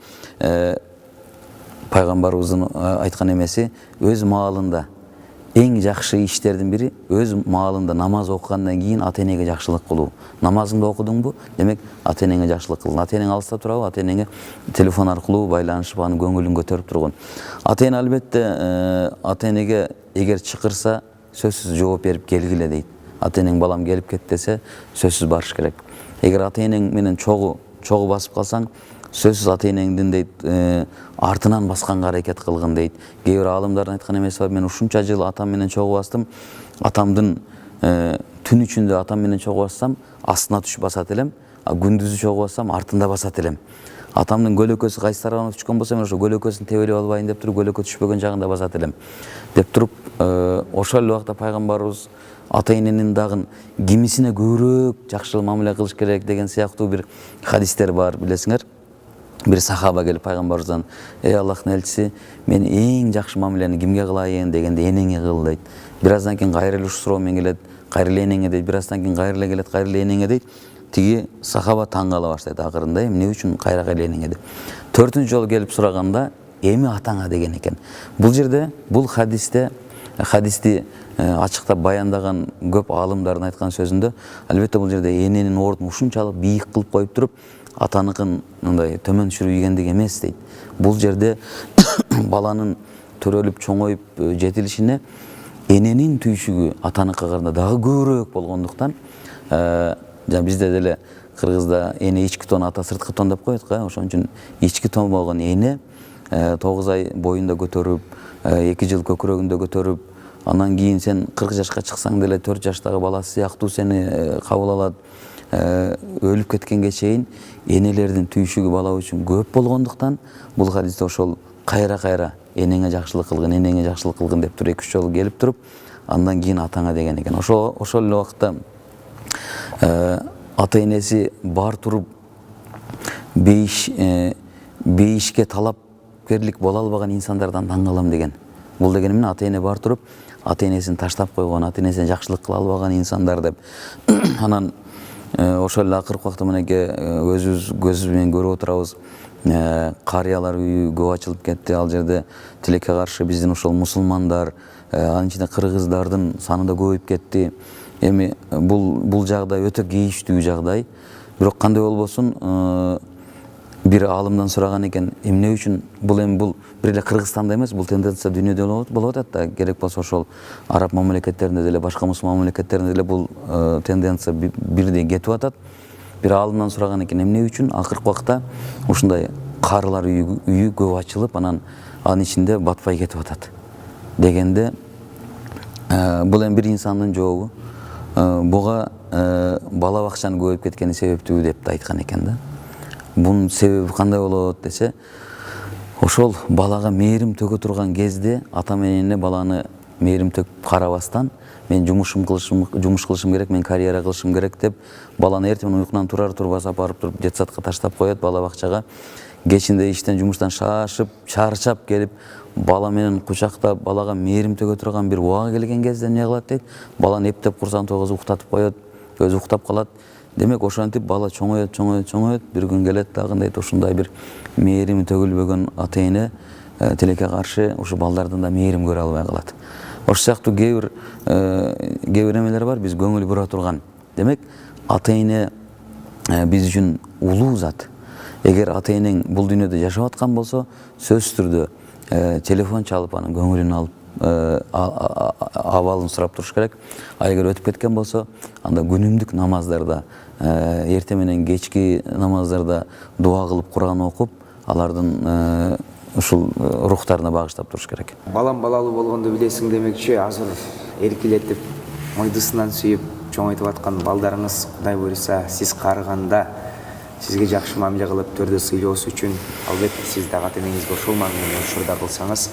пайгамбарыбыздын айткан эмеси өз маалында эң жакшы иштердин бири өз маалында намаз окугандан кийин ата-энеге жакшылык кылуу. Намазыңды окудуңбу? Демек ата-энеңе жакшылык кыл. Ата-энең алыста турабы? Ата-энеңе телефон аркылуу байланышып, анын көңүлүн көтөрүп тургун. Ата-эне албетте ата-энеге эгер чакырса сөзсүз жооп берип келгиле дейт. Ата-энең балам келип кет десе сөзсүз барыш керек. Эгер ата-энең менен чогуу басып калсаң, сөзсүз ата-энеңдин дейт артынан басканга аракет кылгын дейт. Кээ бир аалымдардын айткан эмеси бар, мен ушунча жыл атам менен чогуу бастым, атамдын түн ичинде атам менен чогуу бассам, астына түшүп басат элем, күндүзү чогуу бассам, артында басат элем. Атамдын көлөкөсү кайсы тарабына түшкөн болсо, мен ошо көлөкөсүн тебелеп албайын деп туруп, көлөкө түшпөгөн жагында басат элем деп туруп, ошол эле убакта пайгамбарыбыз ата-эненин дагы кимисине көбүрөөк жакшы мамиле кылыш керек деген сыяктуу бир хадистер бар, билесиңер. Бир сахаба келип пайгамбарыбыздан: "Эй Аллахтын элчиси, мен эң жакшы мамилени кимге кылайын?" дегенде энеңе кыл дейт. Бир аздан кийин кайра эле ушу суроо менен келет, кайра эле энеңе дейт. Бир аздан кийин кайра эле келет, кайра эле энеңе дейт. Тиги сахаба таң кала баштайт акырында, эмне үчүн кайра энеңе деп. 4-үнчү жолу келип сураганда, эми атаңа деген экен. Бул жерде, бул хадисти ачыктап баяндаган көп аалымдардын айткан сөзүндө, албетте бул жерде эненин ордун ушунчалык бийик кылып коюп туруп, атаныкын мындай төмөн түшүрүйгендик эмес дейт. Бул жерде баланын төрөлүп, чоңоюп жетилишине эненин түйшүгү атаныкка караганда дагы көбүрөөк болгондуктан, бизде деле кыргызда эне ички тон, ата сырткы тон деп коет го. Ошон үчүн ички тон болгон эне 9 ай боюнда көтөрүп, 2 жыл көкүрөгүндө көтөрүп, андан кийин сен 40 жашка чыксаң деле 4 жаштагы баласы сыяктуу сени кабыл алат. Өлүп кеткенге чейин энелердин түйшүгү бала үчүн көп болгондуктан, бул хадисте ошол кайра энеңе жакшылык кылгын деп туруп 2-3 жолу келип туруп, андан кийин атаңа деген экен. Ошол эле убакта ата-энеси бар туруп бейишке талапкерлик боло албаган инсандардан таң калам деген. Бул деген эмне? Ата-эне бар туруп, ата-энесин таштап койгон, ата-энесине жакшылык кыла албаган инсандар деп. Анан ошол эле акыркы убакта менеке өзүбүз көзүбүз менен көрүп отурабыз. Карыялар үйү көп ачылып кетти. Ал жерде тилекке каршы биздин ошол мусулмандар, анын ичинде кыргыздардын саны да көбөйүп кетти. Эми бул жагдай өтө кейиштүү жагдай. Бирок кандай болбосун, бир аалымдан сураган экен, эмне үчүн бул бир эле Кыргызстанда эмес, бул тенденция дүйнөдө болуп атат да. Керек болсо ошол араб мамлекеттеринде деле, башка мусулман мамлекеттеринде деле бул тенденция бирдей кетип атат. Бир аалымдан сураган экен, эмне үчүн акыркы убакта ушундай карылар үйү көп ачылып, анын ичинде батпай кетип атат дегенде, бул эми бир инсандын жообу. Буга бала бакчанын көбөйүп кеткени себептүү деп айткан экен да. Бунун себеби кандай болот десе, ошол балага мээрим төгө турган кезде ата менен баланы мээрим төгүп карабастан, мен жумуш кылышым керек, мен карьера кылышым керек деп, баланы эртең уйкунан турбаса апарып туруп детсадка таштап коет, бала бакчага. Кечинде иштен, жумуштан чарчап келип, бала менен кучактап, балага мээрим төгө турган бир убага келген кезде эмне кылат дейт? Баланы эптеп курсагын тойгозуп уктатып коет, өзү уктап калат. Демек ошентип бала чоңойот, бир күн келет дагы дейт, ушундай бир мээрими төгүлбөгөн ата-эне тилекке каршы ушу балдардан да мээрим көрө албай калат. Ошол сыяктуу кээ бир эмелер бар, биз көңүл бура турган. Демек ата-эне биз үчүн улуу зат. Эгер ата-энең бул дүйнөдө жашап аткан болсо, сөзсүз түрдө телефон чалып анын көңүлүн алып, абалын сурап туруш керек. Эгер өтүп кеткен болсо, анда күнүмдүк намаздарда, эртең менен кечки намаздарда дуа кылып, Кур'ан окуп, алардын ушул рухтарына багыштап туруш керек. Балам балалуу болгонду билесиң демекчи, азыр эркелетип, мыйдысынан сүйүп чоңойтуп аткан балдарыңыз Кудай буйруса сиз карыганда сизге жакшы мамиле кылып төрдө сыйлоосу үчүн албетте сиз дагы ата-энеңизге ошол мамилени учурда кылсаңыз,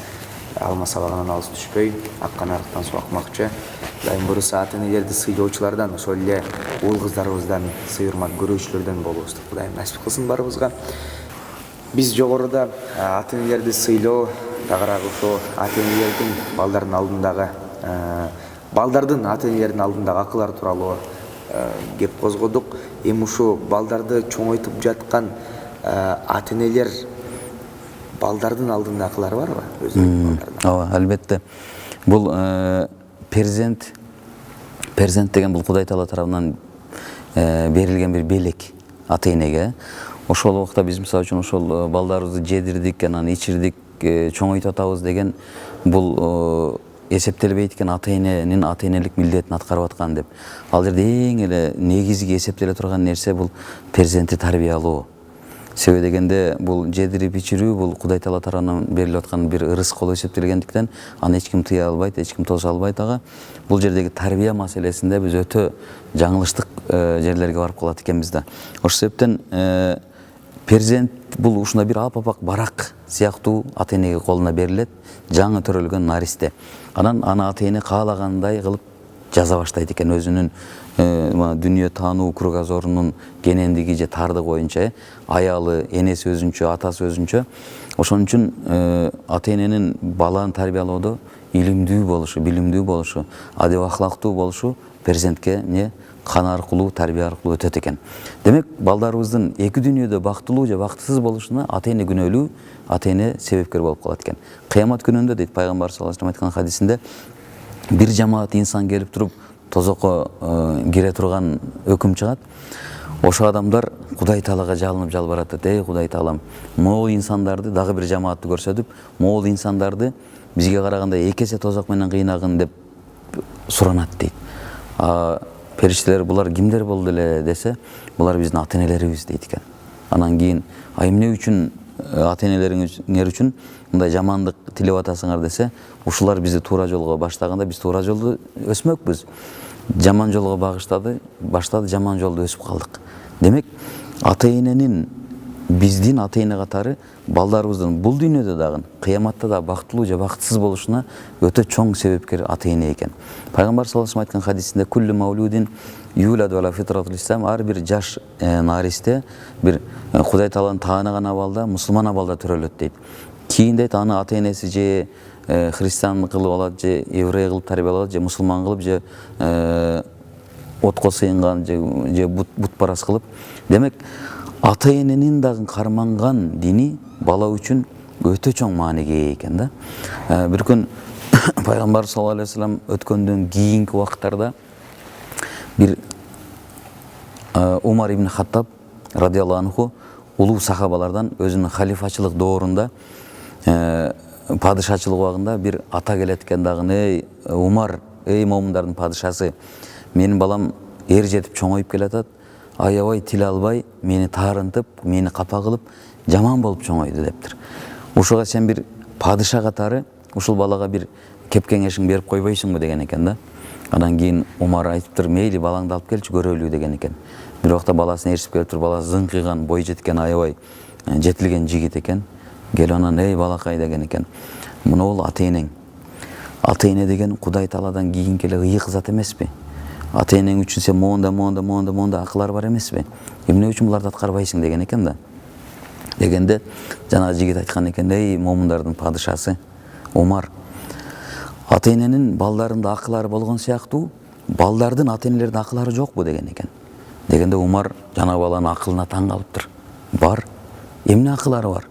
алма сабагынан алыс түшпөй, аккан арыктан суу акмакчы. Кудайым буйруса ата-энелерди сыйлоочулардан, ошол эле уул кыздарыбыздан, сый-урмат көрүүчүлөрдөн болуубузду Кудайым насип кылсын барыбызга. Биз жогоруда ата-энелерди сыйлоо, дагыраак ошо ата-энелердин балдардын ата-энелердин алдындагы акылары тууралуу кеп козгодук. Эми ушу балдарды чоңойтуп жаткан ата-энелер балдардын алдында акылары барбы? Өзүнүн балдардын. Ооба, албетте. Бул перзент деген бул Кудай Таала тарабынан берилген бир белек ата-энеге. Ошол убакта биз мисалы үчүн ошол балдарыбызды жедирдик, анан ичирдик, чоңойтуп атабыз деген бул эсептелбейт экен ата-эненин ата-энелик милдетин аткарып аткан деп. Ал жерде эң эле негизги эсептеле турган нерсе бул перзентти тарбиялоо. Себеби дегенде бул жедирип ичирүү бул Кудай Таала тарабынан берилип аткан бир ырыскы болуп эсептелгендиктен аны эч ким тыя албайт, эч ким тосо албайт ага. Бул жердеги тарбия маселесинде биз өтө жаңылыштык жерлерге барып калат экенбиз да. Ошол себептен перзент бул ушундай бир апапак барак сыяктуу ата-энеге колуна берилет, жаңы төрөлгөн наристе. Анан аны ата-эне каалагандай кылып жаза баштайт экен өзүнүн дүнүйө таануу кругозорунун кенендиги же тардыгы боюнча, аялы, энеси өзүнчө, атасы өзүнчө. Ошон үчүн ата-эненин баланы тарбиялоодо илимдүү болушу, билимдүү болушу, адеп ахлактуу болушу перзентке кан аркылуу, тарбия аркылуу өтөт экен. Демек, балдарыбыздын эки дүйнөдө бактылуу же бактысыз болушуна ата-эне күнөөлүү, ата-эне себепкер болуп калат экен. Кыямат күнүндө дейт Пайгамбар саллаллаху алейхи айткан хадисинде, бир жамаат инсан келип туруп тозокко кире турган өкүм чыгат. Ошо адамдар Кудай Таалага жалынып жалбарат. Эй Кудай Таалам, могул инсандарды дагы бир жамаатты көрсөтүп, могул инсандарды бизге караганда эки эсе тозок менен кыйнагын деп суранат дейт. Периштелер булар кимдер болду эле десе, булар биздин ата-энелерибиз дейт экен. Анан кийин эмне үчүн ата-энелериңер үчүн мындай жамандык тилеп атасыңар десе, ушулар бизди туура жолго баштаганда биз туура жолду өсмөкпүз. Жаман жолго баштады, жаман жолду өсүп калдык. Демек, ата-эненин биздин ата-эне катары балдарыбыздын бул дүйнөдө дагы, кыяматта да бактылуу же бактысыз болушуна өтө чоң себепкер ата-эне экен. Пайгамбар саллаллаху алейхи айткан хадисинде куллу маулудин юладу ала фитратул ислам, ар бир жаш наристе бир Кудай Тааланын тааныган абалда, мусулман абалда төрөлөт дейт. Кийин дейт аны ата-энеси же христиан кылып алат, же еврей кылып тарбиялап, же мусулман кылып, же отко сыйынган, же бутпарас кылып. Демек, ата-эненин дагы карманган дини бала үчүн өтө чоң мааниге ээ экен да. Бир күн Пайгамбар саллаллаху алейхи вассалам өткөндөн кийинки убакыттарда бир Умар ибн Хаттаб радиаллаху анху улуу сахабалардан өзүнүн халифачылык доорунда падышачылык убагында бир ата келет экен дагы. Эй Умар, эй момундардын падышасы, менин балам эр жетип чоңоюп келатат, аябай тил албай, мени таарынтып, мени капа кылып, жаман болуп чоңойду дептир. Ушуга сен бир падыша катары ушул балага бир кепкеңешиң берип койбойсуңбу деген экен да. Анан кийин Умар айтыптыр, мейли балаңды алып келчи көрөлү деген экен. Бир убакта баласын ээрчип келип туруп, баласы зыңкыйган, бой жеткен, аябай жетилген жигит экен. Келип анан эй балакай деген экен. Мына бул ата-энең. Ата-эне деген Кудай Тааладан кийинки эле ыйык зат эмеспи? Ата-энең үчүн сен монда акылар бар эмеспи? Эмне үчүн буларды аткарбайсың деген экен да. Дегенде жана жигит айткан экен, эй момундардын падышасы Умар, ата-эненин балдарында акылары болгон сыяктуу, балдардын ата-энелердин акылары жокпу деген экен. Дегенде Умар жана баланын акылына таң калыптыр. Бар. Эмне акылары бар?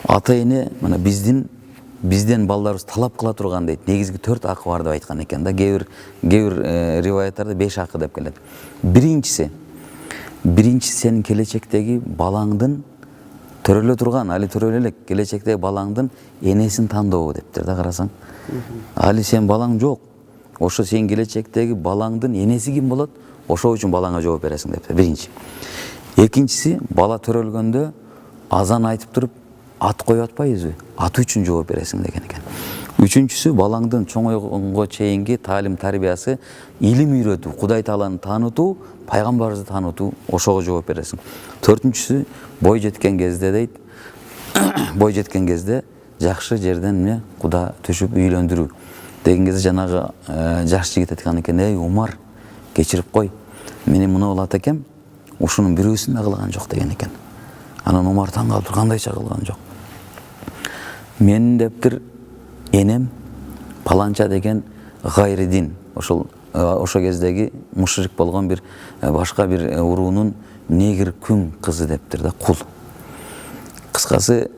Ата-эне мына бизден балдарыбыз талап кыла турган дейт. Негизги 4 акы бар деп айткан экен да. Кээ бир риваяттарда 5 акы деп келет. Биринчиси сенин келечектеги балаңдын төрөлө турган, али төрөлө элек келечектеги балаңдын энесин тандоо дептир да, карасаң. Али сен балаң жок. Ошо сен келечектеги балаңдын энеси ким болот? Ошол үчүн балаңа жооп бересиң дептир. Биринчи. Экинчиси, бала төрөлгөндө азан айтып туруп, ат коюп атпайбызбы? Аты үчүн жооп бересиң деген экен. Үчүнчүсү, балаңдын чоңойгонго чейинки таалим тарбиясы, илим үйрөтүү, Кудай Тааланы таанытуу, пайгамбарыбызды таанытуу, ошого жооп бересиң. Төртүнчүсү, бой жеткен кезде дейт, бой жеткен кезде жакшы жерден эмне Куда түшүп үйлөндүрүү деген кезде жанагы жаш жигит айткан экен, эй Умар, кечирип кой, менин мына ата экем ушунун бирөөсүн да кылган жок деген экен. Анан Умар таң калып, кандайча кылган жок? Менин дептир энем паланча деген гайридин, ошо кездеги мушрик болгон бир башка бир уруунун негир күң кызы дептир да, кул. Кыскасы,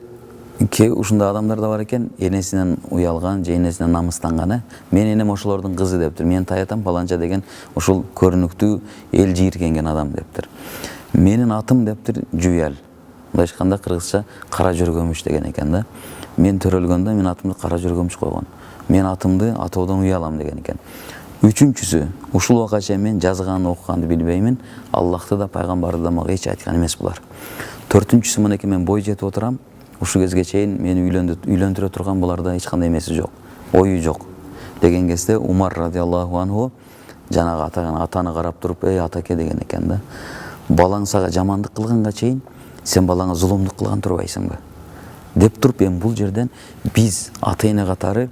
ушундай адамдар да бар экен, энесинен уялган, же энесинен намыстанган. Мен энем ошолордун кызы дептир. Мен таятам паланча деген ушул көрүнүктүү эл жийиркенген адам дептир. Менин атым дептир Жуял. Мындайча айтканда кыргызча кара жөргөмүч деген экен да. Мен төрөлгөндө мен атымды кара жөргөмүч койгон. Мен атымды атоодон уялам деген экен. Үчүнчүсү, ушул убакка чейин мен жазганды окуганды билбеймин. Аллахты да пайгамбарды да мага эч айткан эмес булар. Төртүнчүсү, мынакей мен бой жетип отурам. Ушул кезге чейин мени үйлөндүрө турган буларда эч кандай эмеси жок, ою жок деген кезде Умар радиаллаху анху жанагы атаны карап туруп, эй атаке деген экен да. Балаң сага жамандык кылганга чейин сен балаңа зулумдук кылган турбайсыңбы? Деп туруп, эми бул жерден биз ата эне катары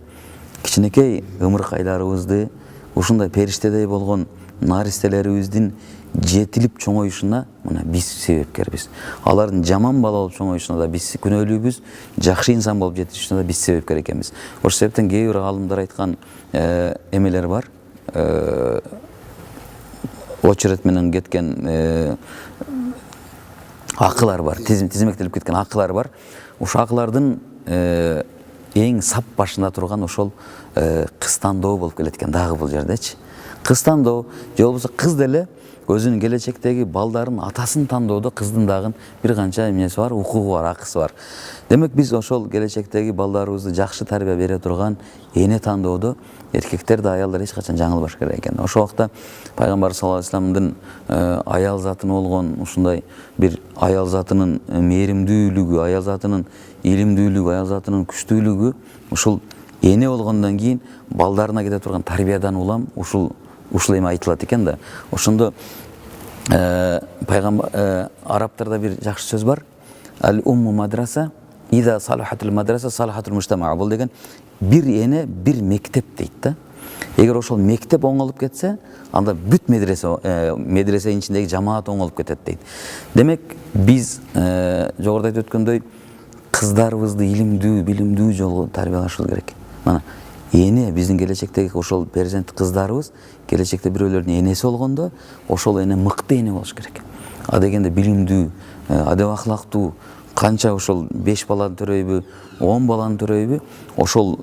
кичинекей ымыркайларыбызды, ушундай периштедей болгон наристелерибиздин жетилип чоңоюшуна мына биз себепкербиз. Алардын жаман бала болуп чоңоюшуна да биз күнөөлүүбүз, жакшы инсан болуп жетишишине да биз себепкер экенбиз. Ошол себептен кээ бир аалымдар айткан эмелер бар. Очерет менен кеткен акылар бар, тизмектелип кеткен акылар бар. Ошол акылардын эң сап башында турган ошол кыз тандоо болуп келет экен дагы бул жердечи. Кыз тандоо, же болбосо кыз деле өзүнүн келечектеги балдарын атасын тандоодо кыздын дагы бир канча эмеси бар, укугу бар, акысы бар. Демек биз ошол келечектеги балдарыбызды жакшы тарбия бере турган эне тандоодо эркектер да аялдар эч качан жаңылбаш керек экен. Ошол убакта пайгамбар саллаллаху алейхи вассаламдын аял затына болгон ушундай бир аял затынын мээримдүүлүгү, аял затынын илимдүүлүгү, аял затынын күчтүүлүгү ушул эне болгондон кийин балдарына кете турган тарбиядан улам ушул эме айтылат экен да. Ошондо пайгамбар арабтарда бир жакшы сөз бар. Ал-умму мадраса, иза салахатул мадраса салахатул мужтама. Бул деген бир эне, бир мектеп дейт да. Эгер ошол мектеп оңолуп кетсе, анда бүт медреsenин ичиндеги жамаат оңолуп кетет дейт. Демек, биз жогоруда айтып өткөндөй кыздарыбызды илимдүү, билимдүү жолго тарбиялашыбыз керек. Мана эне биздин келечектеги ошол перзенттик кыздарыбыз келечекте бирөөлөрдүн энеси болгондо ошол эне мыкты эне болуш керек. А дегенде билимдүү, адеп ахлактуу, канча ошол 5 баланы төрөйбү, 10 баланы төрөйбү, ошол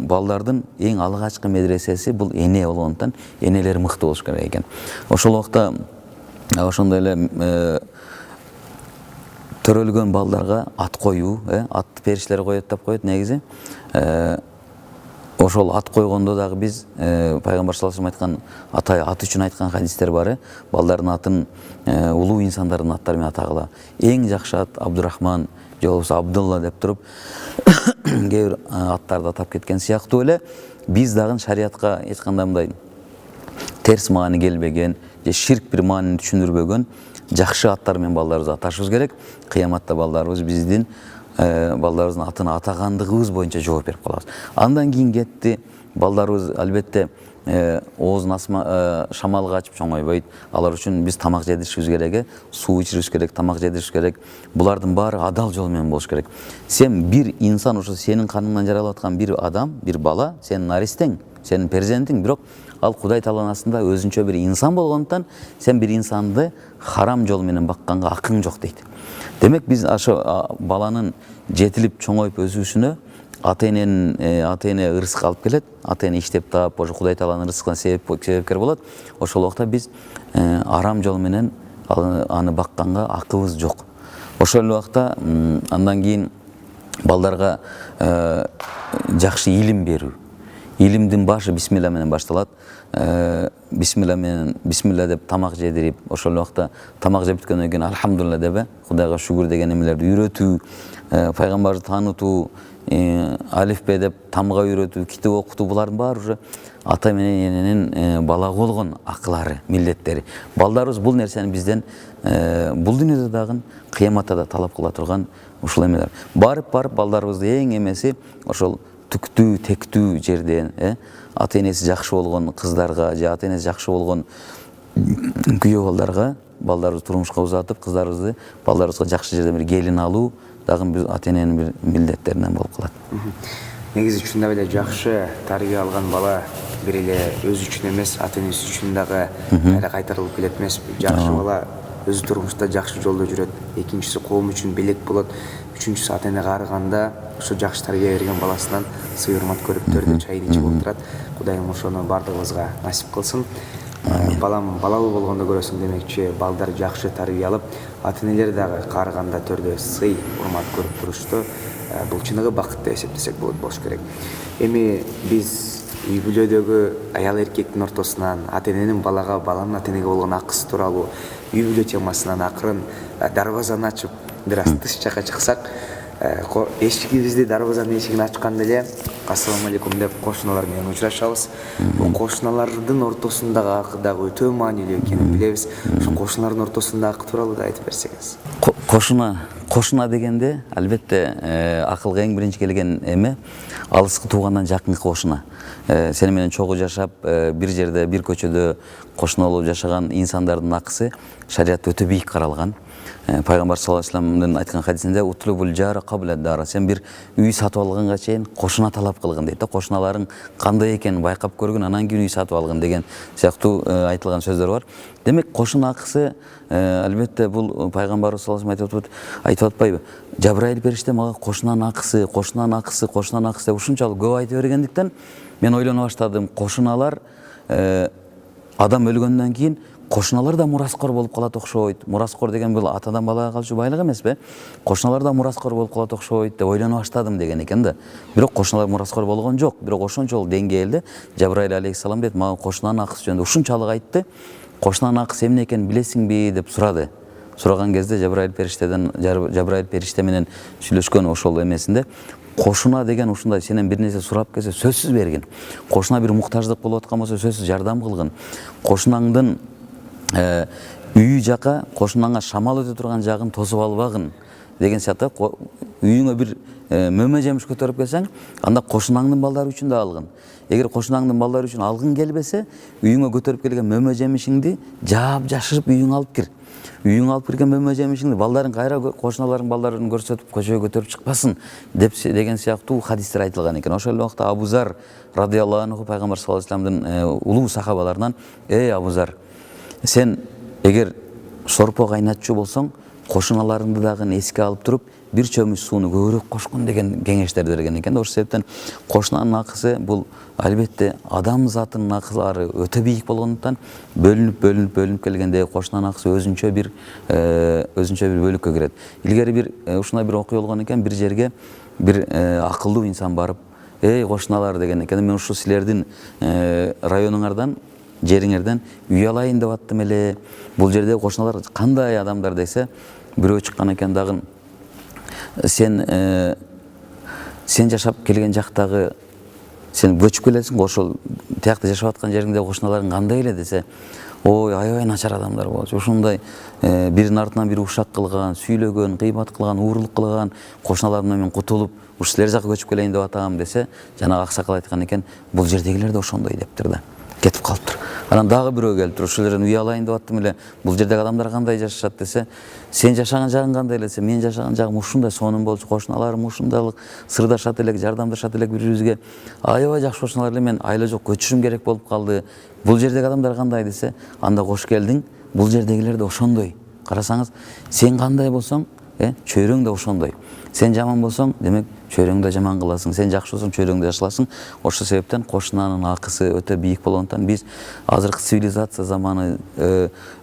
балдардын эң алгачкы медресеси бул эне болгондуктан энелери мыкты болуш керек экен. Ошол убакта ошондой эле төрөлгөн балдарга ат коюу, атты периштелер коет деп коет негизи. Ошол ат койгондо дагы биз пайгамбар саллаллаху алейхи вассалам айткан ат үчүн айткан хадистер бар. Балдардын атын улуу инсандардын аттары менен атагыла. Эң жакшы ат Абдурахман, же болбосо Абдулла деп туруп кээ бир аттарды атап кеткен сыяктуу эле биз дагы шариатка эч кандай мындай терс маани келбеген же ширк бир маанини түшүндүрбөгөн жакшы аттар менен балдарыбызды аташыбыз керек. Кыяматта балдарыбыз биздин балдарыбыздын атын атагандыгыбыз боюнча жооп берип калабыз. Андан кийин кетти балдарыбыз албетте оозун шамалга ачып чоңойбойт. Алар үчүн биз тамак жедиришибиз керек, суу ичиришибиз керек, тамак жедиришибиз керек. Булардын баары адал жол менен болуш керек. Сен бир инсан, ошо сенин каныңдан жаралып аткан бир адам, бир бала, сенин наристең, сенин перзентиң, бирок ал Кудай Тааланын астында өзүнчө бир инсан болгондуктан сен бир инсанды харам жол менен бакканга акың жок дейт. Демек биз ошо баланын жетилип чоңоюп өсүүсүнө ата эне ырзык алып келет, ата эне иштеп таап, ошо Кудай Тааланын ырзыкына себепкер болот. Ошол убакта биз арам жол менен аны бакканга акыбыз жок. Ошол убакта андан кийин балдарга жакшы илим берүү. Илимдин башы бисмилла менен башталат. Бисмилла деп тамак жедирип, ошол убакта тамак жеп бүткөндөн кийин альхамдулилла деп, Кудайга шүгүр деген эмелерди үйрөтүү, пайгамбарды таанытуу, алифбе деп тамга үйрөтүү, китеп окутуу, булардын баары уже ата менен эненин балага болгон акылары, милдеттери. Балдарыбыз бул нерсени бизден бул дүйнөдө дагы кыяматта да талап кыла турган ушул эмелер. Барып балдарыбызды эң эмеси ошол түктүү, тектүү жерден, ата энеси жакшы болгон кыздарга же ата энеси жакшы болгон күйөө балдарга балдарыбызды турмушка узатып, кыздарыбызды балдарыбызга жакшы жерден бир келин алуу дагы биз ата эненин бир милдеттеринен болуп калат. Негизи чындап эле жакшы тарбия алган бала бир эле өзү үчүн эмес, ата энеси үчүн дагы эле кайтарылып келет эмес. Жакшы бала өзү турмушта жакшы жолдо жүрөт, экинчиси коом үчүн белек болот, үчүнчүсү ата энеге арыганда ошо жакшы тарбия берген баласынан сый урмат көрүп төрдө чайын ичип отурат. Кудайым ошону бардыгыбызга насип кылсын. Балам балалуу болгондо көрөсүң, демекчи балдар жакшы тарбия алып, ата энелер дагы карыганда төрдө сый урмат көрүп турушту. Бул чыныгы бакыт деп эсептесек болуш керек. Эми биз үй бүлөдөгү аял эркектин ортосунан, ата эненин балага, баланын ата энеге болгон акысы тууралуу үй бүлө темасынан акырын дарбазаны ачып бир аз тыш жака чыксак, эшигибизди, дарбазанын эшигин ачканда эле ассаламу алейкум деп кошуналар менен учурашабыз. Бул кошуналардын ортосундагы акы дагы өтө маанилүү экенин билебиз. Ошо кошуналардын ортосундагы акы тууралуу да айтып берсеңиз. Кошуна дегенде албетте акылга эң биринчи келген эме алыскы туугандан жакынкы кошуна. Сени менен чогуу жашап, бир жерде, бир көчөдө кошуна болуп жашаган инсандардын акысы шариятта өтө бийик каралган. Пайгамбар саллаллаху алейхи вассаламдын айткан хадисинде утлубул жара кабла дара, сен бир үй сатып алганга чейин кошуна талап кылгын дейт да. Кошуналарың кандай экенин байкап көргүн, анан кийин үй сатып алгын деген сыяктуу айтылган сөздөр бар. Демек кошуна акысы албетте бул пайгамбарыбыз саллаллаху алейхи вассалам айтып атпайбы? Жабраил периште мага кошунанын акысы деп ушунчалык көп айтып бергендиктен мен ойлоно баштадым, кошуналар адам өлгөндөн кийин кошуналар да мураскор болуп калат окшойт. Мураскор деген бул атадан балага калчу байлык эмеспи? Кошуналар да мураскор болуп калат окшойт деп ойлоно баштадым деген экен да. Бирок кошуналар мураскор болгон жок. Бирок ошончолук деңгээлде Жабраил алейхиссалам дейт, мага кошунанын акысы жөнүндө ушунчалык айтты. Кошунанын акысы эмне экенин билесиңби деп сурады. Сураган кезде Жабраил периште менен сүйлөшкөн ошол эмесинде кошуна деген ушундай, сенен бир нерсе сурап келсе сөзсүз бергин. Кошуна бир муктаждык болуп аткан болсо сөзсүз жардам кылгын. Кошунаңдын үйү жака, кошунаңа шамал өтө турган жагын тосуп албагын деген сыяктуу. Үйүңө бир мөмө жемиш көтөрүп келсең, анда кошунаңдын балдары үчүн да алгын. Эгер кошунаңдын балдары үчүн алгың келбесе, үйүңө көтөрүп келген мөмө жемишиңди жаап жашырып үйүңө алып кир. Үйүңө алып кирген мөмө жемишиңди балдарың кайра кошуналарың балдарын көрсөтүп көчөгө көтөрүп чыкпасын деген сыяктуу хадистер айтылган экен. Ошол убакта Абу Зар радыйаллаху анху пайгамбар саллаллаху алейхи вассаламдын улуу сахабаларынан: "Эй Абу Зар, сен эгер сорпо кайнатчу болсоң, кошуналарыңды дагы эске алып туруп, бир чөмүч сууну көбүрөөк кошкун" деген кеңештерди берген экен. Ошол себептен кошунанын акысы бул албетте адам затынын акылары өтө бийик болгондуктан бөлүнүп келгенде кошунанын акысы өзүнчө бир бөлүккө кирет. Илгери бир ушундай бир окуя болгон экен, бир жерге бир акылдуу инсан барып: "Эй кошуналар" деген экен, "Мен ушу силердин районуңардан, жериңерден үй алайын деп аттым эле. Бул жерде кошуналар кандай адамдар" десе, бирөө чыккан экен дагы: "Сен жашап келген жактагы, сен көчүп келесиң, ошол тиякта жашап аткан жериңде кошуналарың кандай эле" десе, "Ой, аябай начар адамдар болчу. Ушундай биринин артынан бири ушак кылган, сүйлөгөн, кыймат кылган, уурлук кылган кошуналарымдан мен кутулуп, ушу силер жака көчүп келейин деп атам" десе, жанагы аксакал айткан экен: "Бул жердегилер да ошондой" дептир да. Кетип калыптыр. Анан дагы бирөө келиптир: "Ушул жерден үй алайын деп аттым эле. Бул жердеги адамдар кандай жашашат" десе, "Сен жашаган жагың кандай эле десе, мен жашаган жагым ушундай сонун болчу, кошуналарым ушундайлык сырдашат элек, жардамдашат элек бири-бирибизге. Аябай жакшы кошуналар эле, мен айла жок көчүшүм керек болуп калды. Бул жердеги адамдар кандай" десе, "Анда кош келдиң, бул жердегилер да ошондой. Карасаңыз, сен кандай болсоң, чөйрөң да ошондой. Сен жаман болсоң, демек чөйрөңдү жаман кыласың, сен жакшы болсоң чөйрөңдү жакшы кыласың. Ошол себептен кошунанын акысы өтө бийик болгондуктан биз азыркы цивилизация заманы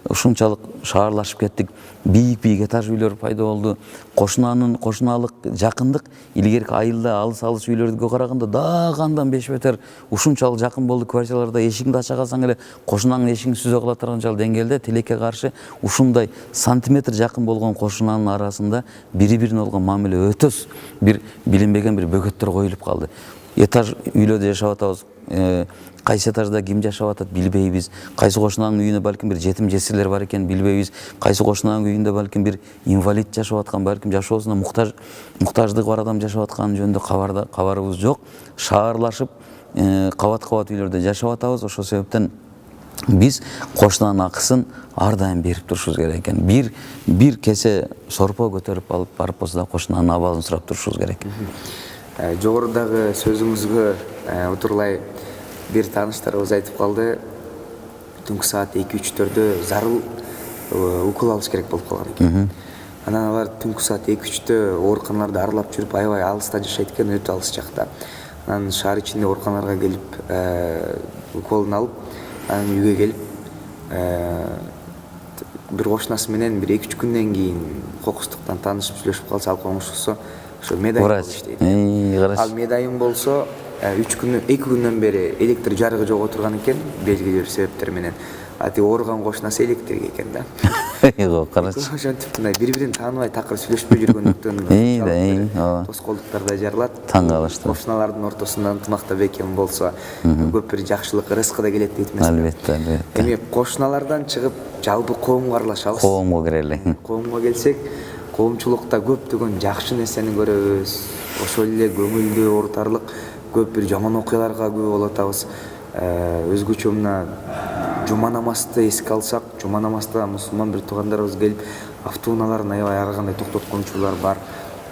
ушунчалык шаарлашып кеттик. Бийик этаж үйлөр пайда болду. Кошуналык жакындык илгерки айылда алыс үйлөргө караганда дагы андан 5 метр ушунчалык жакын болду. Квартираларда эшигиңди ача калсаң эле кошунаңдын эшигин сүзө кала турган деңгээлде тилекке каршы ушундай сантиметр жакын болгон кошунанын арасында бири-бирине болгон мамиле өтө бир билинбеген бир бөгөттөр коюлуп калды. Этаж үйлөрдө жашап атабыз. Кайсы этажда ким жашап атат билбейбиз. Кайсы кошунанын үйүнө балким бир жетим жесирлер бар экен билбейбиз. Кайсы кошунанын үйүндө балким бир инвалид жашап аткан, балким жашоосуна муктаждыгы бар адам жашап атканы жөнүндө кабарыбыз жок. Шаарлашып кабат-кабат үйлөрдө жашап атабыз. Ошол себептен биз кошунанын акысын ар дайым берип турушубуз керек экен. Бир кесе сорпо көтөрүп алып барып болсо да кошунанын абалын сурап турушубуз керек. Жогорудагы сөзүңүзгө утурлай бир тааныштарыбыз айтып калды. Түнкү саат 2-3-төрдө зарыл укол алыш керек болуп калган экен. Анан алар түнкү саат 2-3-тө ооруканаларды аралап жүрүп аябай алыста жашайт экен, өтө алыс жакта. Анан шаар ичинде ооруканаларга келип уколун алып, анан үйгө келип бир кошунасы менен бир 2-3 күндөн кийин кокустуктан таанышып сүйлөшүп калса, ал коңшусу ошо медайым иштейт. Ал медайым болсо 2 күндөн бери электр жарыгы жок отурган экен, белгилүү бир себептер менен. Ати ооруган кошунасы электрик экен да. Карачы. Ошентип мындай бири-бирин тааныбай такыр сүйлөшпөй жүргөндүктөн тоскоолдуктар жаралат. Таң калышты. Кошуналардын ортосунда ынтымактап экен болсо, көп бир жакшылык, рызкы да келет дейт эмеспи? Албетте. Эми кошуналардан чыгып жалпы коомго аралашабыз. Коомго кирели. Коомго келсек, коомчулукта көптөгөн жакшы нерсени көрөбүз. Ошол эле көңүлдүү, оорутарлык көп бир жаман окуяларга күбө болуп атабыз. Өзгөчө мына жума намазды эске алсак, жума намазда мусулман бир туугандарыбыз келип, автоунааларын аябай ар кандай токтоткончулар бар.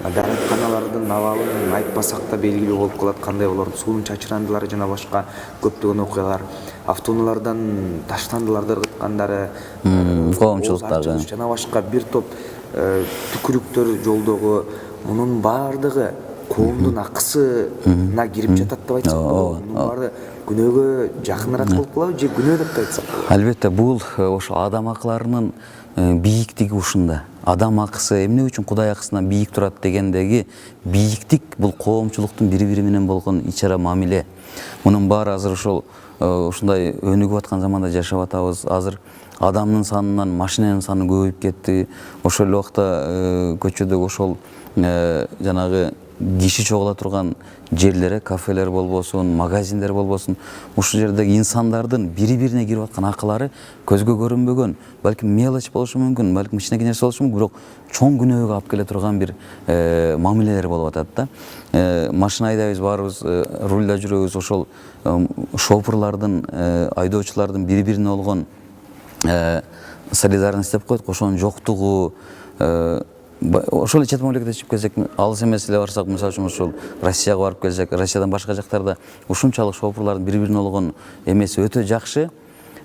Дааратканалардын абалын айтпасак да белгилүү болуп калат, кандай болорун, суунун чачырандылары жана башка көптөгөн окуялар. Автоунаалардан таштандыларды ыргыткандары, коомчулуктагы жана башка бир топ түкүрүктөр жолдогу, мунун баардыгы коомдун акысына кирип жатат деп айтсак болобу? Мунун баары күнөөгө жакыныраак болуп калабы же күнөө деп айтсак болобу? Албетте, бул ошо адам акыларынын бийиктиги ушунда. Адам акысы эмне үчүн Кудай акысынан бийик турат дегендеги бийиктик бул коомчулуктун бири-бири менен болгон ичара мамиле. Мунун баары азыр ушундай өнүгүп аткан заманда жашап атабыз. Азыр адамдын санынан машинанын саны көбөйүп кетти. Ошол эле убакта көчөдөгү ошол жанагы киши чогула турган жерлери, кафелер болбосун, магазиндер болбосун, ушул жердеги инсандардын бири-бирине кирип аткан акылары көзгө көрүнбөгөн, балким мелочь болушу мүмкүн, балким кичинекей нерсе болушу мүмкүн, бирок чоң күнөөгө алып келе турган бир мамилелер болуп атат да. Машина айдайбыз, баарыбыз рульда жүрөбүз, ошол шоферлордун, айдоочулардын бири-бирине болгон солидарность деп коет, ошонун жоктугу, ошол эле чет мамлекетке чыгып келсек, алыс эмес эле барсак, мисалы үчүн ошол Россияга барып келсек, Россиядан башка жактарда ушунчалык шоферлордун бири-бирине болгон эмеси өтө жакшы.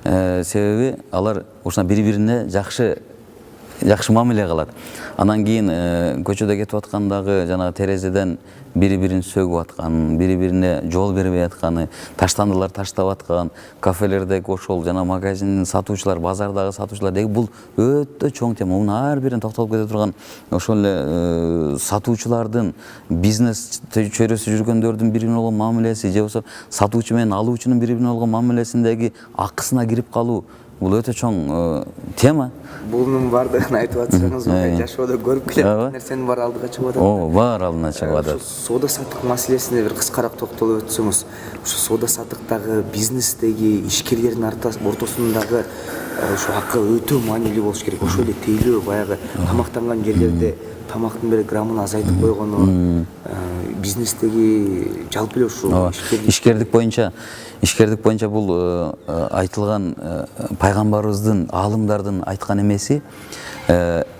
Себеби алар ушуна бири-бирине жакшы мамиле кылат. Анан кийин көчөдө кетип аткандагы жанагы терезеден бири-бирин сөгүп аткан, бири-бирине жол бербей атканы, таштандылар таштап аткан, кафелердеги ошол жана магазиндин сатуучулар, базардагы сатуучулар деги бул өтө чоң тема. Мунун ар бирин токтолуп кете турган ошол эле сатуучулардын, бизнес чөйрөсү жүргөндөрдүн бири-бирине болгон мамилеси, же болбосо сатуучу менен алуучунун бири-бирине болгон мамилесиндеги акысына кирип калуу, бул өтө чоң тема. Бунун баардыгын айтып атсаңыз, жашоодо көрүп келет нерсенин баары алдыга чыгып атат. Баары алдына чыгып атат. Соода саттык маселесине бир кыскараак токтолуп өтсөңүз, ошо соода саттыктагы бизнестеги ишкерлердин ортосундагы ошо акы өтө маанилүү болуш керек. Ошол эле тейлөө, баягы тамактанган жерлерде тамактын бир граммын азайтып койгону, бизнестеги жалпы эле ушул ишкердик боюнча бул айтылган пайгамбарыбыздын, аалымдардын айткан эмеси,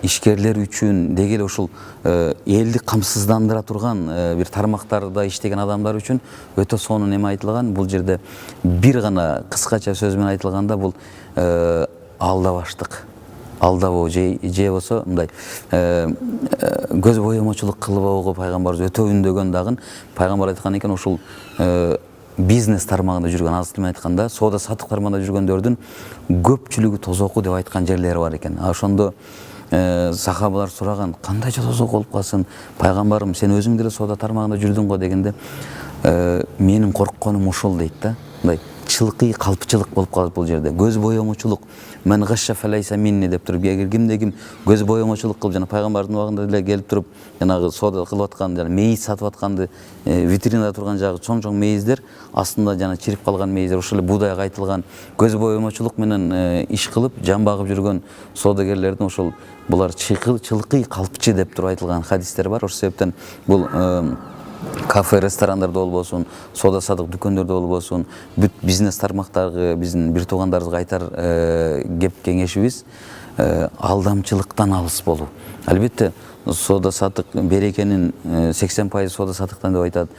ишкерлер үчүн деги эле ушул элди камсыздандыра турган бир тармактарда иштеген адамдар үчүн өтө сонун эме айтылган. Бул жерде бир гана кыскача сөз менен айтылганда, бул алдабаштык. алдабоо же болсо мындай көз боемочулук кылбоого пайгамбарыбыз өтө үндөгөн дагы. Пайгамбар айткан экен, ушул бизнес тармагында жүргөн, азыр тилмен айтканда соода сатык тармагында жүргөндөрдүн көпчүлүгү тозоку деп айткан жерлери бар экен. Ошондо сахабалар сураган, кандайча тозок болуп калсын, пайгамбарым сен өзүң деле соода тармагында жүрдүң го дегенде, менин коркконум ушул дейт да. Мындай чылкый калпчылык болуп калат бул жерде. Көз боемочулук, мен гашша фалайса минни деп туруп, эгер кимде ким көз боемочулук кылып, жана пайгамбардын убагында деле келип туруп, жанагы соода кылып аткан, жана мейиз сатып атканды, витринада турган жагы чоң-чоң мейиздер, астында жана чирип калган мейиздер, ушул эле буудай кайтылган көз боемочулук менен иш кылып, жан багып жүргөн соодагерлердин ушул булар чылкый калпчы деп туруп айтылган хадистер бар. Ошол себептен бул кафе, ресторандарда болбосун, соода сатык дүкөндөрдө болбосун, бүт бизнес тармактагы биздин бир туугандарыбызга айтар кеп кеңешибиз алдамчылыктан алыс болуу. Албетте соода сатык берекенин 80% соода сатыктан деп айтат.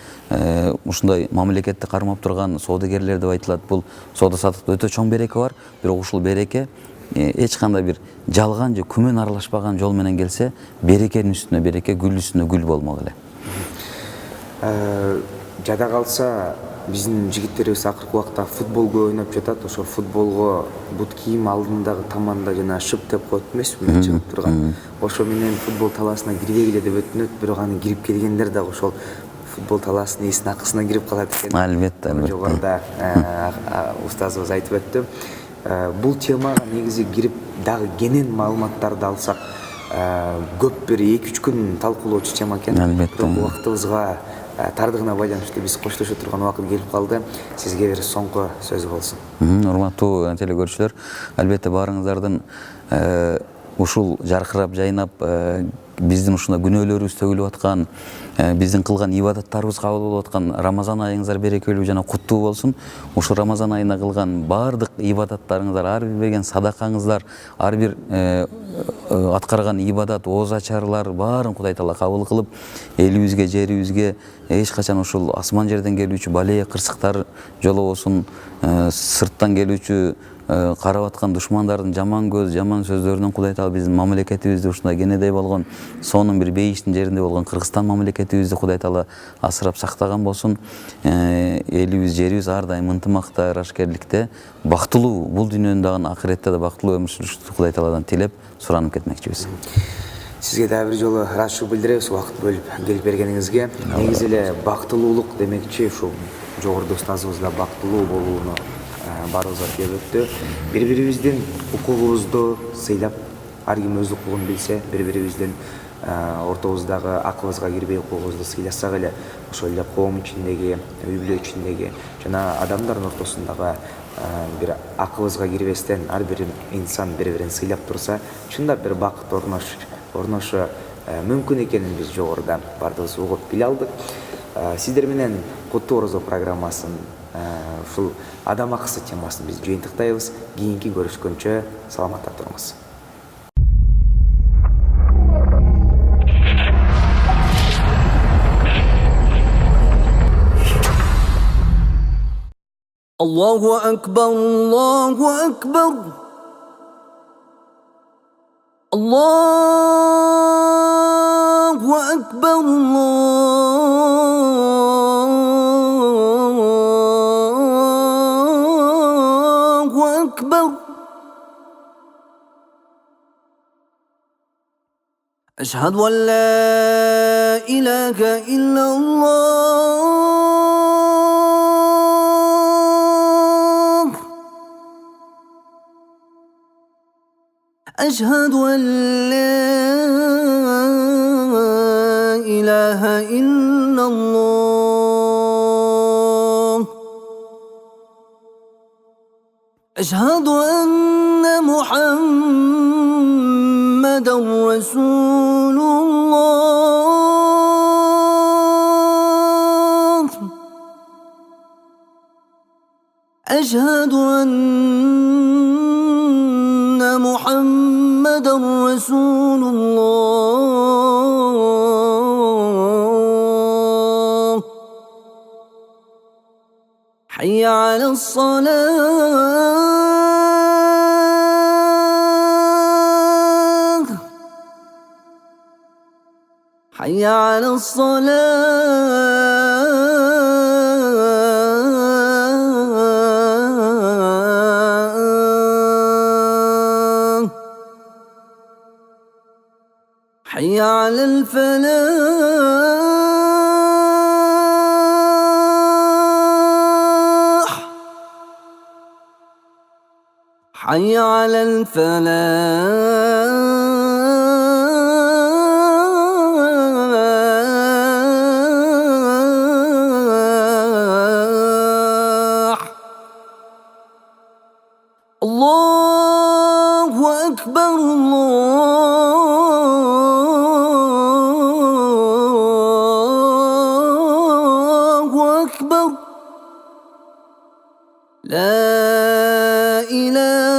Ушундай мамлекетти кармап турган соодагерлер деп айтылат. Бул соода сатыкта өтө чоң береке бар, бирок ушул береке эч кандай бир жалган же күмөн аралашпаган жол менен келсе, берекенин үстүнө береке, гүл үстүнө гүл болмок эле. Жада калса биздин жигиттерибиз акыркы убакта футболго ойноп жатат. Ошо футболго бут кийим алдындагы таманда жана шып деп коет эмеспи, чыгып турган. Ошо менен футбол талаасына кирбегиле деп өтүнөт, бирок аны кирип келгендер дагы ошол футбол талаасынын ээсинин акысына кирип калат экен. Албетте, албетте. Жогоруда устазыбыз айтып өттү. Бул темага негизи кирип дагы кенен маалыматтарды алсак, көп бир 2-3 күн талкуулоочу тема экен. Албетте. Убактыбызга тардыгына байланыштуу биз коштошо турган убакыт келип калды. Сизге бир соңку сөз болсун. Урматтуу телекөрүүчүлөр, албетте баарыңыздардын ушул жаркырап жайнап биздин ушундай күнөөлөрүбүз төгүлүп аткан, биздин кылган ибадаттарыбыз кабыл болуп аткан Рамазан айыңыздар берекелүү жана куттуу болсун. Ушул Рамазан айына кылган баардык ибадаттарыңыздар, ар бир берген садакаңыздар, ар бир аткарган ибадат, ооз ачарлар баарын Кудай Таала кабыл кылып, элибизге, жерибизге эч качан ушул асман жерден келүүчү бале кырсыктар жолобосун, сырттан келүүчү карап аткан душмандардын жаман көз, жаман сөздөрүнөн Кудай Таала биздин мамлекетибизди ушундай кенедей болгон, сонун бир бейиштин жеринде болгон Кыргызстан мамлекетибизди Кудай Таала асырап сактаган болсун. Элибиз, жерибиз ар дайым ынтымакта, ырашкерликте, бактылуу, бул дүйнөнүн дагы акыретте да бактылуу өмүр сүрүшүктү Кудай Тааладан тилеп, суранып кетмекчибиз. Сизге дагы бир жолу ыраазычылык билдиребиз убакыт бөлүп келип бергениңизге. Негизи эле бактылуулук демекчи ушул жогоруда устазыбыз да бактылуу болууну баарыбызга келип өттү. Бири-бирибиздин укугубузду сыйлап, ар ким өз укугун билсе, бири-бирибиздин ортобуздагы акыбызга кирбей укугубузду сыйласак эле, ошол эле коом ичиндеги, үй бүлө ичиндеги жана адамдардын ортосундагы бир акыбызга кирбестен ар бир инсан бири-бирин сыйлап турса, чындап бир бакыт орношу мүмкүн экенин биз жогоруда баардыгыбыз угуп биле алдык. Сиздер менен Куттуу Орозо программасын, ушул адам акысы темасын биз жыйынтыктайбыз. Кийинки көрүшкөнчө саламатта туруңуз. Allahu akbar, Allahu akbar. Allahu akbar, Allahu akbar. Ashhadu an la ilaha illallah. أشهد أن لا إله إلا الله. أشهد أن محمدا رسول الله. أشهد أن محمدا رسول الله. حي على الصلاة. حي على الصلاة حي على الفلاح حي على الفلاح الله أكبر الله أكبر لا إله